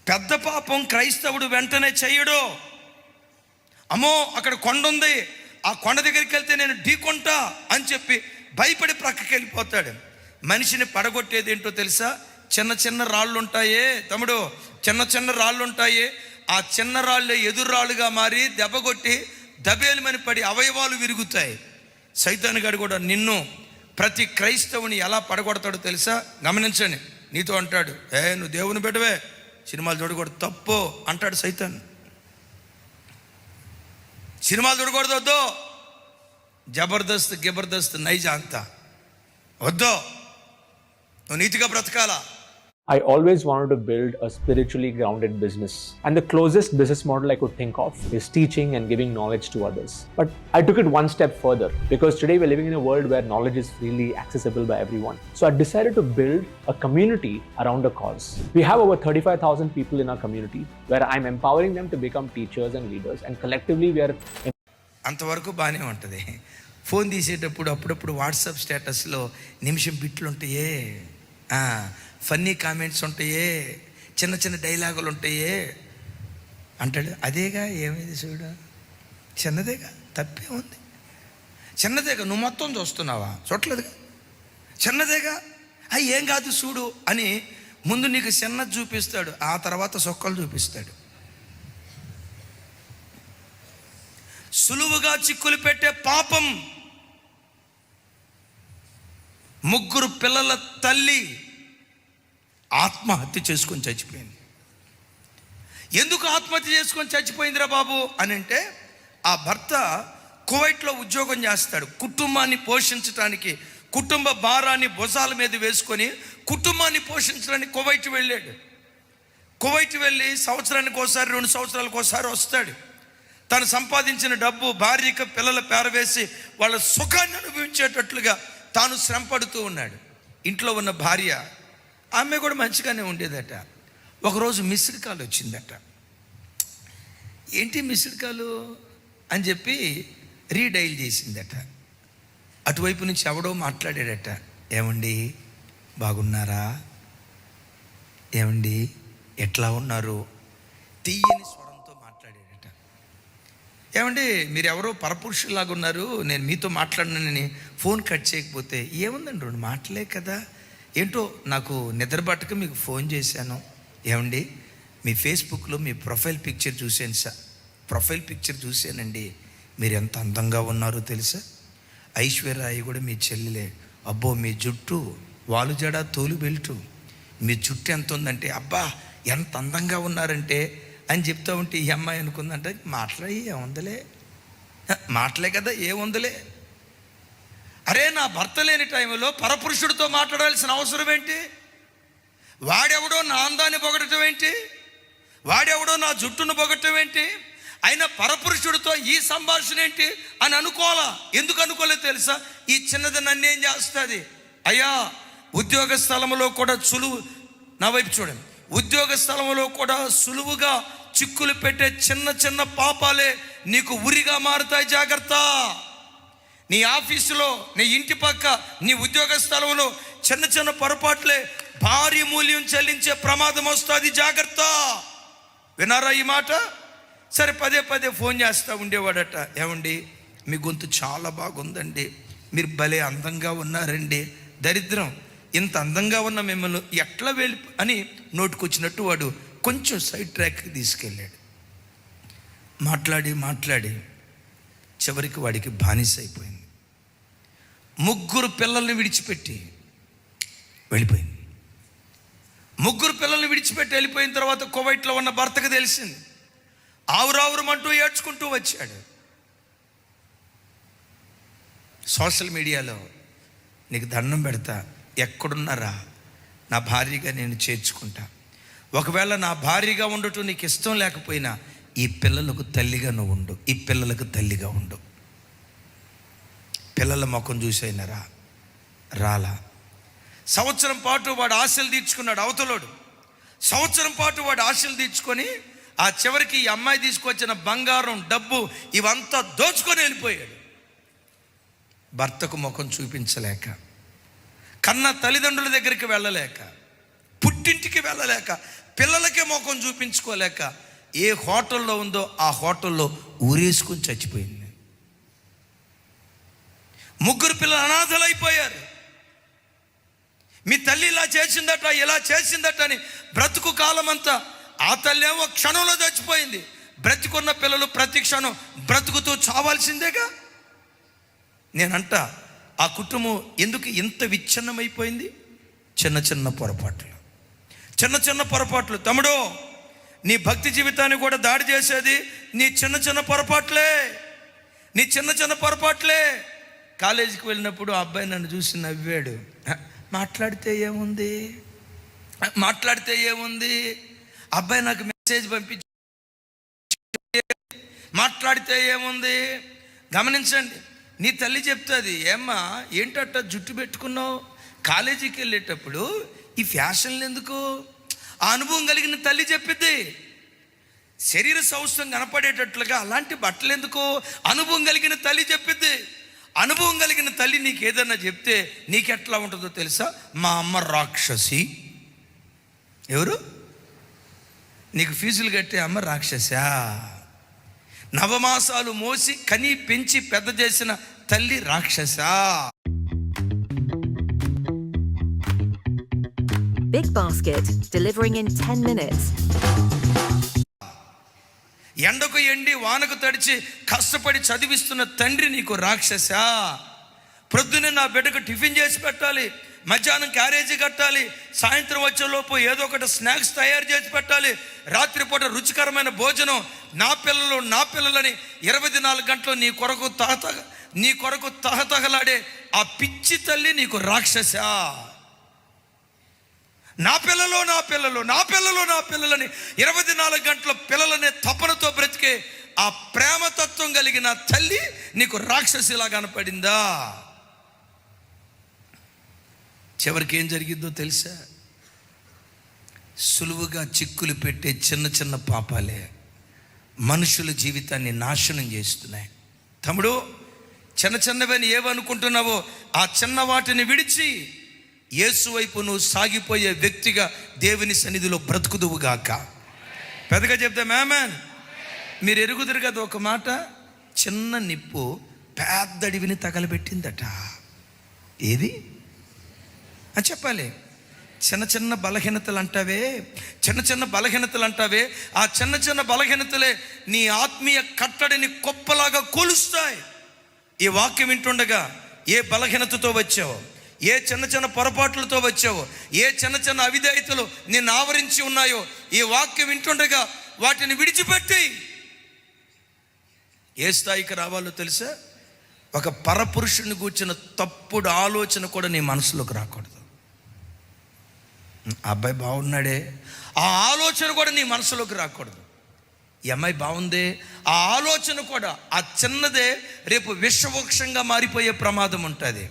పెద్ద పాపం క్రైస్తవుడు వెంటనే చెయ్యడు. అమ్మో అక్కడ కొండ ఉంది, ఆ కొండ దగ్గరికి వెళ్తే నేను ఢీకొంటా అని చెప్పి భయపడి ప్రక్కకి వెళ్ళిపోతాడు. మనిషిని పడగొట్టేది ఏంటో తెలుసా? చిన్న చిన్న రాళ్ళు ఉంటాయే తమ్ముడు, చిన్న చిన్న రాళ్ళు ఉంటాయి. ఆ చిన్న రాళ్ళే ఎదురు రాళ్ళుగా మారి దెబ్బ కొట్టి దబేలుమని పడి అవయవాలు విరుగుతాయి. సైతాను గారు కూడా నిన్ను, ప్రతి క్రైస్తవుని ఎలా పడగొడతాడో తెలుసా? గమనించండి. నీతో అంటాడు, నువ్వు దేవుని బిడ్డవే, సినిమాలు చూడకూడదు, తప్పు అంటాడు సైతాను. సినిమాలు చూడకూడదు, వద్దు, జబర్దస్త్ గిబర్దస్త్ నైజా అంతా వద్దు, నువ్వు నీతిగా బ్రతకాలా. I always wanted to build a spiritually grounded business. And the closest business model I could think of is teaching and giving knowledge to others. But I took it one step further because today we're living in a world where knowledge is freely accessible by everyone. So I decided to build a community around a cause. We have over 35,000 people in our community where I'm empowering them to become teachers and leaders, and collectively we are... అంతవరకు బాగానే ఉంటుంది. ఫోన్ తీసేటప్పుడు అప్పుడప్పుడు వాట్సాప్ స్టేటస్లో నిమిషం బిట్లు ఉంటాయే, ఫన్నీ కామెంట్స్ ఉంటాయే, చిన్న చిన్న డైలాగులు ఉంటాయే అంటాడు. అదేగా ఏమైంది చూడు, చిన్నదేగా, తప్పే ఉంది, చిన్నదేగా, నువ్వు మొత్తం చూస్తున్నావా? చూడలేదుగా, చిన్నదేగా, ఏం కాదు చూడు అని ముందు నీకు చిన్నది చూపిస్తాడు, ఆ తర్వాత సొక్కలు చూపిస్తాడు. సులువుగా చిక్కులు పెట్టే పాపం. 3 పిల్లల తల్లి ఆత్మహత్య చేసుకొని చచ్చిపోయింది. ఎందుకు ఆత్మహత్య చేసుకొని చచ్చిపోయిందిరా బాబు అని అంటే, ఆ భర్త కువైట్లో ఉద్యోగం చేస్తాడు. కుటుంబాన్ని పోషించడానికి, కుటుంబ భారాన్ని భుజాల మీద వేసుకొని కుటుంబాన్ని పోషించడానికి కువైట్ వెళ్ళాడు. కువైట్ వెళ్ళి సంవత్సరానికి ఒకసారి 2 సంవత్సరాలకు ఒకసారి వస్తాడు. తను సంపాదించిన డబ్బు భార్యకు పిల్లల పేరవేసి వాళ్ళ సుఖాన్ని అనుభవించేటట్లుగా తాను శ్రమ పడుతూ ఉన్నాడు. ఇంట్లో ఉన్న భార్య, ఆమె కూడా మంచిగానే ఉండేదట. ఒకరోజు మిస్డ్ కాల్ వచ్చిందట. ఏంటి మిస్డ్ కాలు అని చెప్పి రీడైల్ చేసిందట. అటువైపు నుంచి ఎవడో మాట్లాడాడట, ఏమండి బాగున్నారా, ఏమండి ఎట్లా ఉన్నారు, తీయని స్వరంతో మాట్లాడాడట. ఏమండి మీరు ఎవరో పరపురుషులాగా ఉన్నారు, నేను మీతో మాట్లాడినని ఫోన్ కట్ చేయకపోతే, ఏముందండి 2 మాటలే కదా, ఏంటో నాకు నిద్ర పట్టక మీకు ఫోన్ చేశాను. ఏమండి మీ ఫేస్బుక్లో మీ ప్రొఫైల్ పిక్చర్ చూశాను సార్, ప్రొఫైల్ పిక్చర్ చూశానండి, మీరు ఎంత అందంగా ఉన్నారో తెలుసా, ఐశ్వర్య కూడా మీ చెల్లెలే, అబ్బో మీ జుట్టు వాలు జడ తోలు బెల్టు, మీ జుట్టు ఎంత ఉందంటే, అబ్బా ఎంత అందంగా ఉన్నారంటే అని చెప్తా ఉంటే ఈ అమ్మాయి అనుకుందంటే, మాట్లాడి ఏముందలే, మాటలే కదా ఏముందలే. అరే నా భర్త లేని టైంలో పరపురుషుడితో మాట్లాడాల్సిన అవసరం ఏంటి? వాడెవడో నా అందాన్ని పొగడటం ఏంటి, వాడెవడో నా జుట్టును పొగడటం ఏంటి, అయినా పరపురుషుడితో ఈ సంభాషణ ఏంటి అని అనుకోవాలా. ఎందుకు అనుకోలేదు తెలుసా? ఈ చిన్నది నన్నేం చేస్తుంది. అయ్యా ఉద్యోగ స్థలంలో కూడా నా వైపు చూడండి, ఉద్యోగ స్థలంలో కూడా సులువుగా చిక్కులు పెట్టే చిన్న చిన్న పాపాలే నీకు ఉరిగా మారుతాయి. జాగ్రత్త. నీ ఆఫీసులో, నీ ఇంటి పక్క, నీ ఉద్యోగ స్థలంలో చిన్న చిన్న పొరపాట్లే భారీ మూల్యం చెల్లించే ప్రమాదం వస్తుంది. జాగ్రత్త. వినారా ఈ మాట? సరే పదే పదే ఫోన్ చేస్తూ ఉండేవాడట, ఏమండి మీ గొంతు చాలా బాగుందండి, మీరు భలే అందంగా ఉన్నారండి. దరిద్రం, ఇంత అందంగా ఉన్న మిమ్మల్ని ఎట్లా వెళ్ళి అని నోటుకొచ్చినట్టు వాడు కొంచెం సైడ్ ట్రాక్కి తీసుకెళ్ళాడు. మాట్లాడి మాట్లాడి చివరికి వాడికి బానిస అయిపోయింది. 3 పిల్లల్ని విడిచిపెట్టి వెళ్ళిపోయింది. 3 పిల్లల్ని విడిచిపెట్టి వెళ్ళిపోయిన తర్వాత కువైట్లో ఉన్న భర్తకు తెలిసింది. ఆవురావురమంటూ ఏడ్చుకుంటూ వచ్చాడు. సోషల్ మీడియాలో నీకు దండం పెడతా, ఎక్కడున్నారా నా భార్యగా నేను చేర్చుకుంటా, ఒకవేళ నా భార్యగా ఉండటం నీకు ఇష్టం లేకపోయినా ఈ పిల్లలకు తల్లిగా నువ్వు ఉండు, ఈ పిల్లలకు తల్లిగా ఉండు. పిల్లల ముఖం చూసైనారా? రాలా. సంవత్సరం పాటు వాడు ఆశలు తీర్చుకున్నాడు అవతలోడు. సంవత్సరం పాటు వాడు ఆశలు తీర్చుకొని ఆ చివరికి ఈ అమ్మాయి తీసుకొచ్చిన బంగారం, డబ్బు ఇవంతా దోచుకొని వెళ్ళిపోయాడు. భర్తకు ముఖం చూపించలేక, కన్న తల్లిదండ్రుల దగ్గరికి వెళ్ళలేక, పుట్టింటికి వెళ్ళలేక, పిల్లలకే ముఖం చూపించుకోలేక ఏ హోటల్లో ఉందో ఆ హోటల్లో ఊరేసుకుని చచ్చిపోయింది. 3 పిల్లలు అనాథలైపోయారు. మీ తల్లి ఇలా చేసిందట, ఇలా చేసిందట అని బ్రతుకు కాలమంతా ఆ తల్లి ఏమో క్షణంలో చచ్చిపోయింది. బ్రతికున్న పిల్లలు ప్రతి క్షణం బ్రతుకుతూ చావాల్సిందేగా. నేనంట ఆ కుటుంబం ఎందుకు ఇంత విచ్ఛిన్నమైపోయింది? చిన్న చిన్న పొరపాట్లు. తమ్ముడు, నీ భక్తి జీవితాన్ని కూడా దాడి చేసేది నీ చిన్న పొరపాట్లే. కాలేజీకి వెళ్ళినప్పుడు ఆ అబ్బాయి నన్ను చూసి నవ్వాడు. మాట్లాడితే ఏముంది, అబ్బాయి నాకు మెసేజ్ పంపించి మాట్లాడితే ఏముంది. గమనించండి, నీ తల్లి చెప్తుంది, ఏమ్మా ఏంటట్ట జుట్టు పెట్టుకున్నావు, కాలేజీకి వెళ్ళేటప్పుడు ఈ ఫ్యాషన్లు ఎందుకు? ఆ అనుభవం కలిగిన తల్లి చెప్పిద్ది. శరీర సౌష్ఠం కనపడేటట్లుగా అలాంటి బట్టలు ఎందుకు? అనుభవం కలిగిన తల్లి చెప్పిద్ది. అనుభవం కలిగిన తల్లి నీకు ఏదన్నా చెప్తే నీకెట్లా ఉంటుందో తెలుసా? మా అమ్మ రాక్షసి. ఎవరు? నీకు ఫీజులు కట్టే అమ్మ రాక్షసా? నవమాసాలు మోసి కని పెంచి పెద్ద చేసిన తల్లి రాక్షసా? Big Basket, delivering in 10 minutes. ఎండకు ఎండి వానకు తడిచి కష్టపడి చదివిస్తున్న తండ్రి నీకు రాక్షసా? ప్రొద్దునే నా బిడ్డకు టిఫిన్ చేసి పెట్టాలి, మధ్యాహ్నం క్యారేజీ కట్టాలి, సాయంత్రం వచ్చేలోపు ఏదో ఒకటి స్నాక్స్ తయారు చేసి పెట్టాలి, రాత్రిపూట రుచికరమైన భోజనం, నా పిల్లలని 24 గంటలు నీ కొరకు తహతహలాడే ఆ పిచ్చి తల్లి నీకు రాక్షసా? నా పిల్లలని 24 గంటల పిల్లలనే తపనతో బ్రతికే ఆ ప్రేమతత్వం కలిగిన తల్లి నీకు రాక్షసిలా కనపడిందా? చివరికి ఏం జరిగిందో తెలుసా? సులువుగా చిక్కులు పెట్టే చిన్న పాపాలే మనుషుల జీవితాన్ని నాశనం చేస్తున్నాయి. తమ్ముడు, చిన్నవని ఏవనుకుంటున్నావో ఆ చిన్న వాటిని విడిచి యేసు వైపు నువ్వు సాగిపోయే వ్యక్తిగా దేవుని సన్నిధిలో బ్రతుకుదువుగాక. పెద్దగా చెప్తే ఆమేన్. మీరు ఎరుగుదురు కదా ఒక మాట, చిన్న నిప్పు పెద్ద అడవిని తగలబెట్టిందట. ఏది అని చెప్పాలి? చిన్న బలహీనతలు అంటావే, ఆ చిన్న బలహీనతలే నీ ఆత్మీయ కట్టడిని కుప్పలాగా కూలుస్తాయి. ఈ వాక్యం వింటుండగా ఏ బలహీనతతో వచ్చావో, ఏ చిన్న పొరపాట్లతో వచ్చావో, ఏ చిన్న అవిధేయతలు నిన్ను ఆవరించి ఉన్నాయో, ఈ వాక్యం వింటుండగా వాటిని విడిచిపెట్టి ఏ స్థాయికి రావాలో తెలుసా? ఒక పరపురుషుని కూర్చున్న తప్పుడు ఆలోచన కూడా నీ మనసులోకి రాకూడదు. ఆ అబ్బాయి బాగున్నాడే, ఆ ఆలోచన కూడా నీ మనసులోకి రాకూడదు. ఈ అమ్మాయి బాగుందే, ఆ ఆలోచన కూడా, ఆ చిన్నదే రేపు విషవృక్షంగా మారిపోయే ప్రమాదం ఉంటుంది.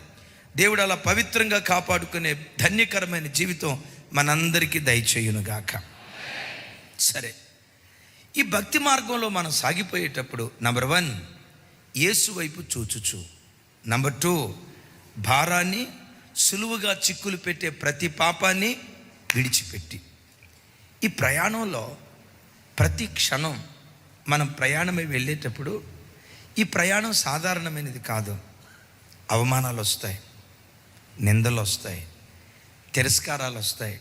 దేవుడు అలా పవిత్రంగా కాపాడుకునే ధన్యకరమైన జీవితం మనందరికీ దయచేయునుగాక. సరే, ఈ భక్తి మార్గంలో మనం సాగిపోయేటప్పుడు నంబర్ 1 యేసు వైపు చూచుచు, నంబర్ 2 భారాన్ని, సులువుగా చిక్కులు పెట్టే ప్రతి పాపాన్ని విడిచిపెట్టి, ఈ ప్రయాణంలో ప్రతి క్షణం మనం ప్రయాణమై వెళ్ళేటప్పుడు ఈ ప్రయాణం సాధారణమైనది కాదు. అవమానాలు వస్తాయి, నిందలు వస్తాయి, తిరస్కారాలు వస్తాయి,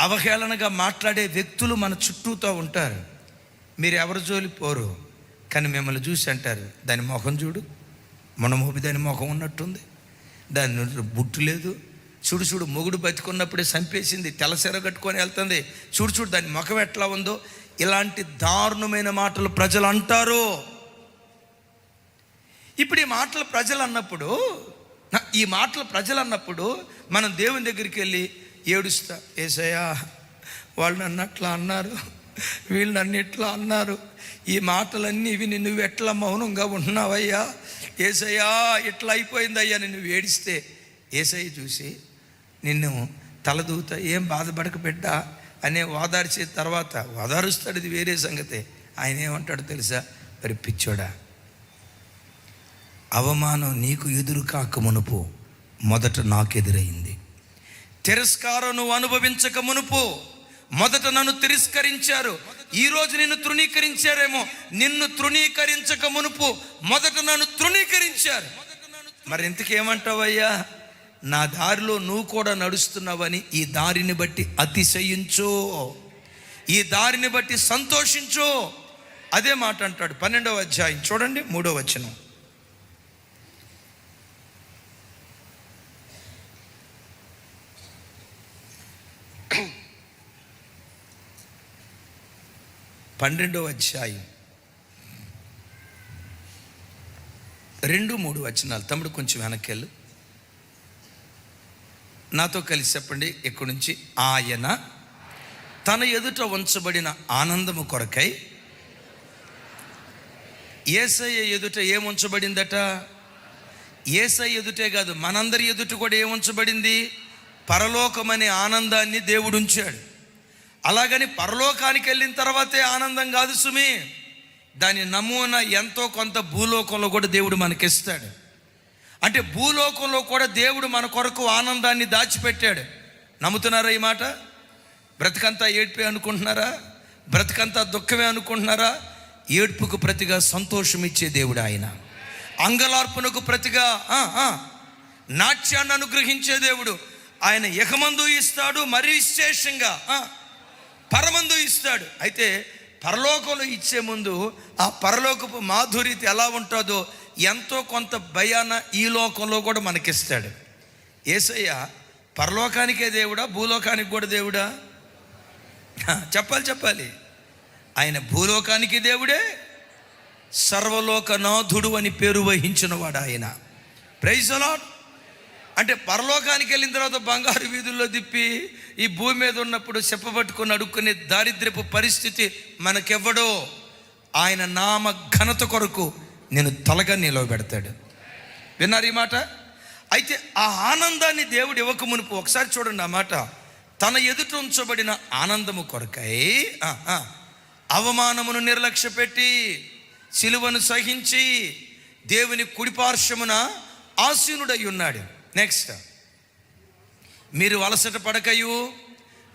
అవహేళనగా మాట్లాడే వ్యక్తులు మన చుట్టూతో ఉంటారు. మీరు ఎవరి జోలి పోరు, కానీ మిమ్మల్ని చూసి అంటారు, దాని ముఖం చూడు, మొనమోపి దాని ముఖం ఉన్నట్టుంది, దాని బుట్టు లేదు, చూడు మొగుడు బతికున్నప్పుడే చంపేసింది, తెల్లసెర కట్టుకొని వెళ్తుంది, చూడు దాని ముఖం ఎట్లా ఉందో. ఇలాంటి దారుణమైన మాటలు ప్రజలు అంటారు. ఇప్పుడు ఈ మాటలు ప్రజలు అన్నప్పుడు మనం దేవుని దగ్గరికి వెళ్ళి ఏడుస్తా, యేసయ్యా వాళ్ళు నన్ను అట్లా అన్నారు, వీళ్ళు నన్ను ఇట్లా అన్నారు, ఈ మాటలన్నీ విని నువ్వు ఎట్లా మౌనంగా ఉంటున్నావయ్యా, యేసయ్యా ఇట్లా అయిపోయిందయ్యా అని నువ్వు ఏడిస్తే యేసయ్య చూసి నిన్ను తలదూతా, ఏం బాధపడక బిడ్డ అనే ఓదార్చే తర్వాత ఓదారుస్తాడు, ఇది వేరే సంగతే. ఆయన ఏమంటాడు తెలుసా? మరి పిచ్చోడా, అవమానం నీకు ఎదురు కాక మునుపు మొదట నాకు ఎదురైంది, తిరస్కారం నువ్వు అనుభవించక మునుపు మొదట నన్ను తిరస్కరించారు, ఈరోజు నిన్ను తృణీకరించారేమో. నిన్ను తృణీకరించక మునుపు మొదట నన్ను తృణీకరించారు. మరి ఇంతకేమంటావయ్యా? నా దారిలో నువ్వు కూడా నడుస్తున్నావని ఈ దారిని బట్టి అతిశయించు, ఈ దారిని బట్టి సంతోషించు. అదే మాట అంటాడు 12వ అధ్యాయం చూడండి 3వ వచనం. పన్నెండవ అధ్యాయం 2-3 వచనాలు. తమ్ముడు కొంచెం వెనకెళ్ళు, నాతో కలిసి చెప్పండి ఇక్కడి నుంచి. ఆయన తన ఎదుట ఉంచబడిన ఆనందము కొరకై. యేసయ్య ఎదుట ఏముంచబడిందట? యేసయ్య ఎదుటే కాదు, మనందరి ఎదుట కూడా ఏముంచబడింది? పరలోకమనే ఆనందాన్ని దేవుడు ఉంచాడు. అలాగని పరలోకానికి వెళ్ళిన తర్వాతే ఆనందం కాదు సుమి, దాని నమూనా ఎంతో కొంత భూలోకంలో కూడా దేవుడు మనకిస్తాడు. అంటే భూలోకంలో కూడా దేవుడు మన కొరకు ఆనందాన్ని దాచిపెట్టాడు. నమ్ముతున్నారా ఈ మాట? బ్రతుకంతా ఏడ్పే అనుకుంటున్నారా? బ్రతుకంతా దుఃఖమే అనుకుంటున్నారా? ఏడ్పుకు ప్రతిగా సంతోషం ఇచ్చే దేవుడు ఆయన. అంగలార్పునకు ప్రతిగా నాట్యాన్ని అనుగ్రహించే దేవుడు ఆయన. ఇహమందు ఇస్తాడు, మరీ విశేషంగా పరమందు ఇస్తాడు. అయితే పరలోకంలో ఇచ్చే ముందు ఆ పరలోకపు మాధుర్యత ఎలా ఉంటుందో ఎంతో కొంత భయాన ఈ లోకంలో కూడా మనకిస్తాడు. యేసయ్య పరలోకానికే దేవుడా, భూలోకానికి కూడా దేవుడా? చెప్పాలి. ఆయన భూలోకానికి దేవుడే, సర్వలోకనాథుడు అని పేరు వహించిన వాడు ఆయన. Praise the lord. అంటే పరలోకానికి వెళ్ళిన తర్వాత బంగారు వీధుల్లో తిప్పి ఈ భూమి మీద ఉన్నప్పుడు చెప్పబట్టుకొని అడుక్కునే దారిద్ర్యపు పరిస్థితి మనకెవ్వడో. ఆయన నామ ఘనత కొరకు నేను తలగా నిలవబెడతాడు. విన్నారు ఈ మాట? అయితే ఆ ఆనందాన్ని దేవుడు ఇవ్వక మునుపు ఒకసారి చూడండి ఆ మాట. తన ఎదుట ఉంచబడిన ఆనందము కొరకై అవమానమును నిర్లక్ష్య పెట్టి సిలువను సహించి దేవుని కుడిపార్శ్వమున ఆసీనుడై ఉన్నాడు. నెక్స్ట్, మీరు అలసట పడకయు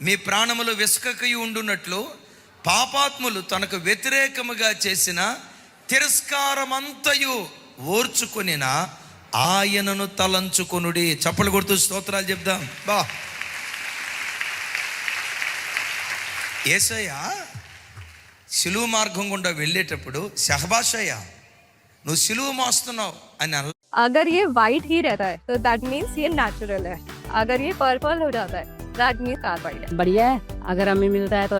మీ ప్రాణములు వెసుకకయు ఉండునట్లు పాపాత్ములు తనకు వ్యతిరేకముగా చేసిన తిరస్కారమంతయు ఓర్చుకొనిన ఆయనను తలంచుకొనుడి. చప్పలు కొడుతూ స్తోత్రాలు చెప్దాం. యేసయ్య సిలువ మార్గం గుండా వెళ్ళేటప్పుడు షహబాషయ్య నువ్వు సిలువ మోస్తున్నావు అని अगर ये वाइट ही रहता है तो दैट मीन्स ये नेचुरल है. अगर ये पर्पल हो जाता है दैट मीन्स कार्बाइड है. बढ़िया है. अगर हमें मिलता है तो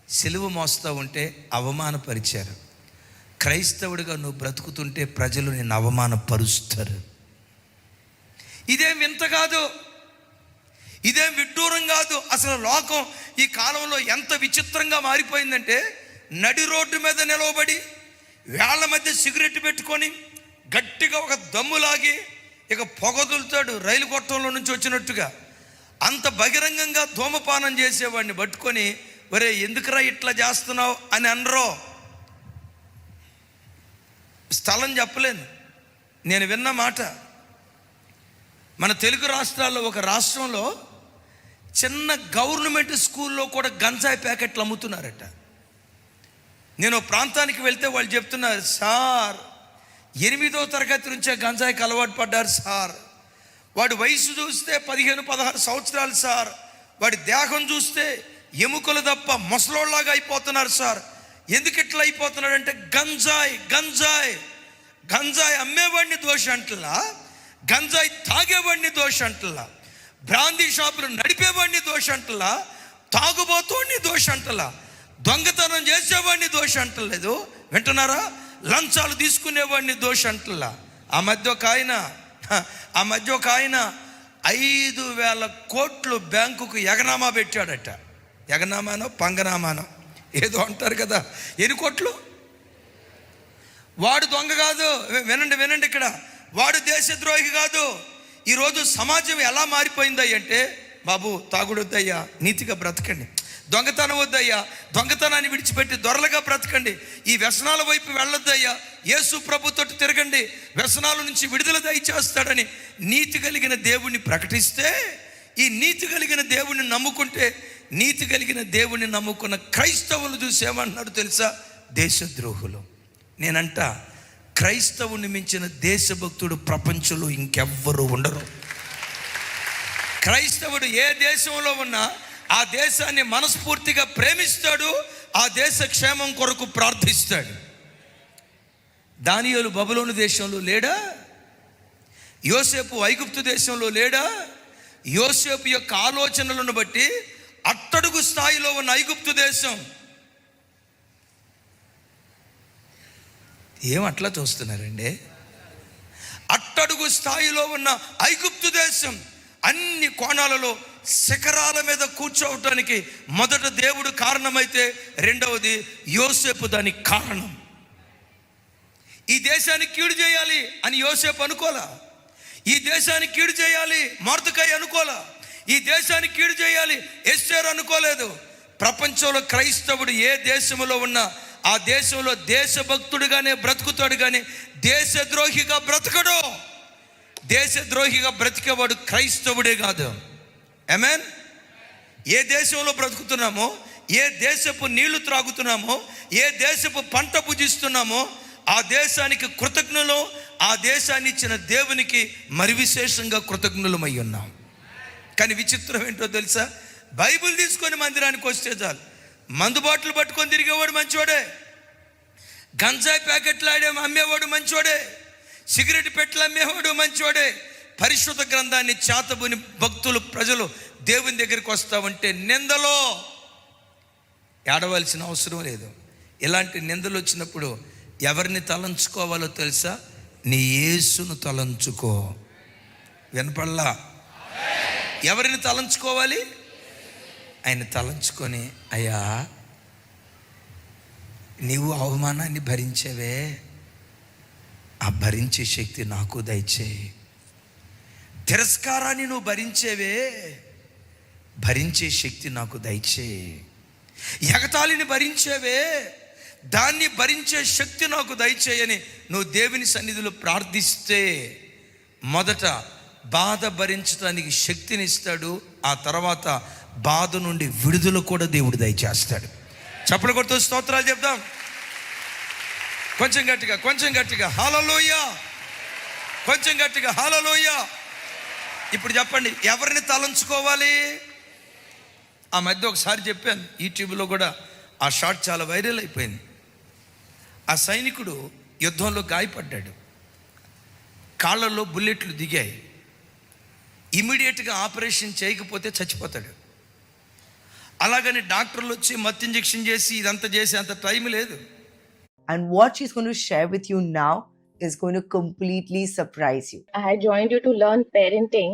సిలువ మోస్తూ ఉంటే అవమానపరిచారు. క్రైస్తవుడిగా నువ్వు బ్రతుకుతుంటే ప్రజలు నిన్ను అవమానపరుస్తారు. ఇదేం వింత కాదు, ఇదేం విడ్డూరం కాదు. అసలు లోకం ఈ కాలంలో ఎంత విచిత్రంగా మారిపోయిందంటే, నడి రోడ్డు మీద నిలవబడి వేళ్ల మధ్య సిగరెట్ పెట్టుకొని గట్టిగా ఒక దమ్ములాగి ఇక పొగదులుతాడు రైలు కొట్టంలో నుంచి వచ్చినట్టుగా. అంత బహిరంగంగా ధూమపానం చేసేవాడిని పట్టుకొని, ఒరే ఎందుకురా ఇట్లా చేస్తున్నావు అని అనరో. స్థలం చెప్పలేను, నేను విన్న మాట. మన తెలుగు రాష్ట్రాల్లో ఒక రాష్ట్రంలో చిన్న గవర్నమెంట్ స్కూల్లో కూడా గంజాయి ప్యాకెట్లు అమ్ముతున్నారట. నేను ప్రాంతానికి వెళ్తే వాళ్ళు చెప్తున్నారు, సార్ 8వ తరగతి నుంచే గంజాయికి అలవాటు పడ్డారు సార్. వాడి వయసు చూస్తే 15-16 సంవత్సరాలు సార్. వాడి దేహం చూస్తే ఎముకలు తప్ప ముసలోళ్ళలాగా అయిపోతున్నారు సార్. ఎందుకు ఇట్లా అయిపోతున్నాడంటే గంజాయి గంజాయి గంజాయి అమ్మేవాడిని దోషం అంటలా, గంజాయి తాగేవాడిని దోషం అంటలా, బ్రాందీ షాపులు నడిపేవాడిని దోషం అంటలా, తాగుబోతోడిని దోషం అంటలా, దొంగతనం చేసేవాడిని దోషం అంటలేదు. వింటున్నారా? లంచాలు తీసుకునేవాడిని దోషం అంటలా. ఆ మధ్య ఒక ఆయన 5,000 కోట్లు బ్యాంకుకు ఎగనామా పెట్టాడట. ఎగనామానో పంగనామానో ఏదో అంటారు కదా. 8 కోట్లు. వాడు దొంగ కాదు. వినండి ఇక్కడ, వాడు దేశద్రోహి కాదు. ఈరోజు సమాజం ఎలా మారిపోయింది అంటే, బాబు తాగుడు వద్దయ్యా, నీతిగా బ్రతకండి. దొంగతనం వద్దయ్యా, దొంగతనాన్ని విడిచిపెట్టి దొరలుగా బ్రతకండి. ఈ వ్యసనాల వైపు వెళ్ళొద్దయ్యా, యేసు ప్రభుతో తిరగండి, వ్యసనాల నుంచి విడుదల దయచేస్తాడని నీతి కలిగిన దేవుణ్ణి ప్రకటిస్తే, ఈ నీతి కలిగిన దేవుణ్ణి నమ్ముకుంటే నీతి కలిగిన దేవుని నమ్ముకున్న క్రైస్తవులు చూసి ఏమంటున్నాడు తెలుసా? దేశద్రోహులు. నేనంట క్రైస్తవుని మించిన దేశభక్తుడు ప్రపంచంలో ఇంకెవ్వరూ ఉండరు. క్రైస్తవుడు ఏ దేశంలో ఉన్నా ఆ దేశాన్ని మనస్ఫూర్తిగా ప్రేమిస్తాడు, ఆ దేశ క్షేమం కొరకు ప్రార్థిస్తాడు. దానియేలు బబులోను దేశంలో లేడా? యోసేపు ఐగుప్తు దేశంలో లేడా? యోసేపు యొక్క ఆలోచనలను బట్టి అట్టడుగు స్థాయిలో ఉన్న ఐగుప్తు దేశం ఏమట్లా చూస్తున్నారండి? అట్టడుగు స్థాయిలో ఉన్న ఐగుప్తు దేశం అన్ని కోణాలలో శిఖరాల మీద కూర్చోవటానికి మొదట దేవుడు కారణమైతే, రెండవది యోసేపు దానికి కారణం. ఈ దేశానికి కీడు చేయాలి అని యోసేపు అనుకోలా. ఈ దేశానికి కీడు చేయాలి మొర్దెకై అనుకోలా. ఈ దేశానికి కీడు చేయాలి ఎస్తేరు అనుకోలేదు. ప్రపంచంలో క్రైస్తవుడు ఏ దేశంలో ఉన్నా ఆ దేశంలో దేశభక్తుడిగానే బ్రతుకుతాడు, కానీ దేశద్రోహిగా బ్రతకడు. దేశద్రోహిగా బ్రతికేవాడు క్రైస్తవుడే కాదు. ఆమేన్. ఏ దేశంలో బ్రతుకుతున్నామో, ఏ దేశపు నీళ్లు త్రాగుతున్నామో, ఏ దేశపు పంట భుజిస్తున్నామో ఆ దేశానికి కృతజ్ఞులు, ఆ దేశాన్ని ఇచ్చిన దేవునికి మరి విశేషంగా కృతజ్ఞులమై ఉన్నాం. కానీ విచిత్రం ఏంటో తెలుసా? బైబిల్ తీసుకొని మందిరానికి వస్తే చాలు మందు బాటలు పట్టుకొని తిరిగేవాడు మంచివాడే, గంజాయి ప్యాకెట్లు అమ్మేవాడు మంచివాడే, సిగరెట్ పెట్టెలు అమ్మేవాడు మంచివాడే. పరిశుద్ధ గ్రంథాన్ని చేతబుని భక్తులు ప్రజలు దేవుని దగ్గరికి వస్తామంటే నిందలో ఏడవలసిన అవసరం లేదు. ఇలాంటి నిందలు వచ్చినప్పుడు ఎవరిని తలంచుకోవాలో తెలుసా? నీ యేసును తలంచుకో. వినపడలా? ఎవరిని తలంచుకోవాలి? ఆయన తలంచుకొని, అయ్యా నీవు అవమానాన్ని భరించేవే, ఆ భరించే శక్తి నాకు దయచేయి. తిరస్కారాన్ని నువ్వు భరించేవే, భరించే శక్తి నాకు దయచేయి. ఎగతాళిని భరించేవే, దాన్ని భరించే శక్తి నాకు దయచేయని నువ్వు దేవుని సన్నిధిలో ప్రార్థిస్తే మొదట బాధ భరించడానికి శక్తిని ఇస్తాడు. ఆ తర్వాత బాధ నుండి విడుదల కూడా దేవుడు దయచేస్తాడు. చప్పట్లు కొడుతూ స్తోత్రాలు చెప్దాం. కొంచెం గట్టిగా, కొంచెం గట్టిగా హల్లెలూయా, కొంచెం గట్టిగా హల్లెలూయా. ఇప్పుడు చెప్పండి, ఎవరిని తలంచుకోవాలి? ఆ మధ్య ఒకసారి చెప్పాను, యూట్యూబ్లో కూడా ఆ షార్ట్ చాలా వైరల్ అయిపోయింది. ఆ సైనికుడు యుద్ధంలో గాయపడ్డాడు, కాళ్ళల్లో బుల్లెట్లు దిగాయి. ఇమీడియట్గా ఆపరేషన్ చేయకపోతే చచ్చిపోతాడు. అలాగని డాక్టర్లు వచ్చి మత్తు ఇంజెక్షన్ చేసి ఇదంతా చేసి అంత టైం లేదు. And what she's going to share with you now is going to completely surprise you. I had joined you to learn parenting,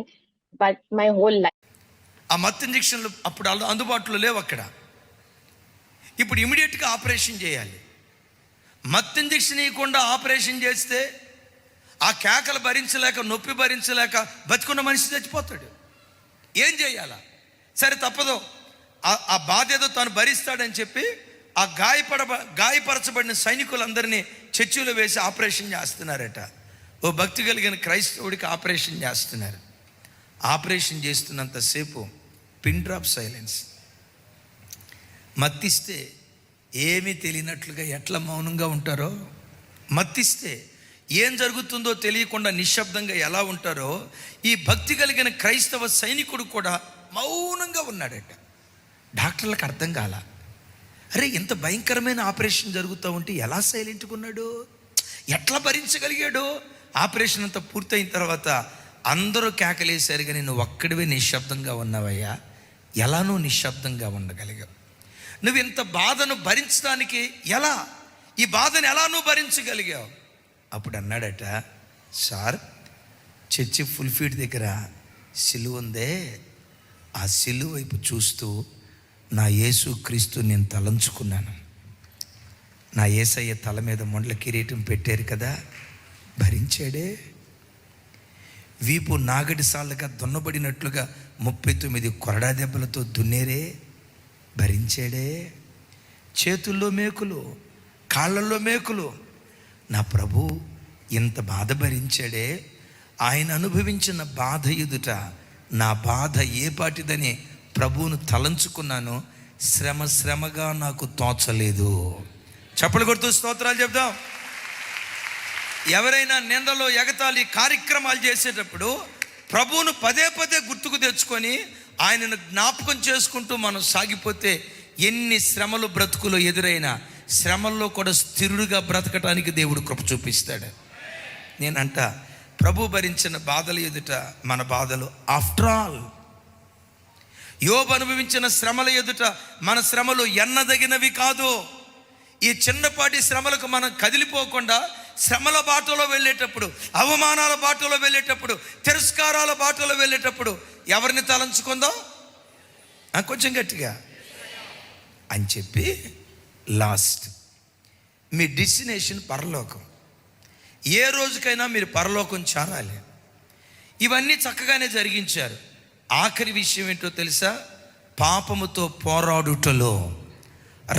but my whole life. ఆ మత్తు ఇంజెక్షన్లు అప్పుడు అందుబాటులో లేవు అక్కడ. ఇప్పుడు ఇమీడియట్గా ఆపరేషన్ చేయాలి. మత్తు ఇంజెక్షన్ ఇవ్వకుండా ఆపరేషన్ చేస్తే ఆ కేకలు భరించలేక, నొప్పి భరించలేక బతుకున్న మనిషి చచ్చిపోతాడు. ఏం చేయాలా? సరే తప్పదు, ఆ బాధ ఏదో తాను భరిస్తాడని చెప్పి ఆ గాయపరచబడిన సైనికులందరినీ చర్చిలో వేసి ఆపరేషన్ చేస్తున్నారట. ఓ భక్తి కలిగిన క్రైస్తవుడికి ఆపరేషన్ చేస్తున్నారు. ఆపరేషన్ చేస్తున్నంతసేపు పిన్ డ్రాప్ సైలెన్స్. మత్తిస్తే ఏమీ తెలియనట్లుగా ఎట్లా మౌనంగా ఉంటారో, మత్తిస్తే ఏం జరుగుతుందో తెలియకుండా నిశ్శబ్దంగా ఎలా ఉంటారో, ఈ భక్తి కలిగిన క్రైస్తవ సైనికుడు కూడా మౌనంగా ఉన్నాడట. డాక్టర్లకు అర్థం కాల, అరే ఇంత భయంకరమైన ఆపరేషన్ జరుగుతూ ఉంటే ఎలా సైలెంట్గా ఉన్నాడు, ఎట్లా భరించగలిగాడు? ఆపరేషన్ అంతా పూర్తయిన తర్వాత అందరూ కేకలేశారు, కానీ నువ్వు ఒక్కడివే నిశ్శబ్దంగా ఉన్నావయ్యా. ఎలా నువ్వు నిశ్శబ్దంగా ఉండగలిగావు? నువ్వు ఇంత బాధను భరించడానికి ఎలా, ఈ బాధను ఎలా నువ్వు భరించగలిగావు? అప్పుడు అన్నాడట, సార్ చర్చి ఫుల్ ఫీట్ దగ్గర సిలువ ఉందే, ఆ సిలువ వైపు చూస్తూ నా యేసు క్రీస్తు నేను తలంచుకున్నాను. నా యేసయ్య తల మీద మొండల కిరీటం పెట్టారు కదా, భరించాడే. వీపు నాగటి సాళ్ళగా దున్నబడినట్లుగా 39 కొరడా దెబ్బలతో దున్నేరే, భరించాడే. చేతుల్లో మేకులు, కాళ్ళల్లో మేకులు. నా ప్రభు ఇంత బాధ భరించాడే. ఆయన అనుభవించిన బాధ ఎదుట నా బాధ ఏ పాటిదని ప్రభువును తలంచుకున్నాను, శ్రమగా నాకు తోచలేదు. చప్పలు కొడుతూ స్తోత్రాలు చెప్దాం. ఎవరైనా నిందలో ఎగతాళి కార్యక్రమాలు చేసేటప్పుడు ప్రభువును పదే గుర్తుకు తెచ్చుకొని ఆయనను జ్ఞాపకం చేసుకుంటూ మనం సాగిపోతే ఎన్ని శ్రమలు బ్రతుకులో ఎదురైనా శ్రమల్లో కూడా స్థిరుడుగా బ్రతకటానికి దేవుడు కృప చూపిస్తాడు. నేనంట ప్రభు భరించిన బాధలు ఎదుట మన బాధలు ఆఫ్టర్ ఆల్, యోబు అనుభవించిన శ్రమల ఎదుట మన శ్రమలు ఎన్నదగినవి కాదు. ఈ చిన్నపాటి శ్రమలకు మనం కదిలిపోకుండా శ్రమల బాటలో వెళ్ళేటప్పుడు, అవమానాల బాటలో వెళ్ళేటప్పుడు, తిరస్కారాల బాటలో వెళ్ళేటప్పుడు ఎవరిని తలంచుకుందాం? కొంచెం గట్టిగా అని చెప్పి లాస్ట్, మీ డెస్టినేషన్ పరలోకం. ఏ రోజుకైనా మీరు పరలోకం చేరాలి. ఇవన్నీ చక్కగానే జరిగించారు. ఆఖరి విషయం ఏంటో తెలుసా? పాపముతో పోరాడుటలో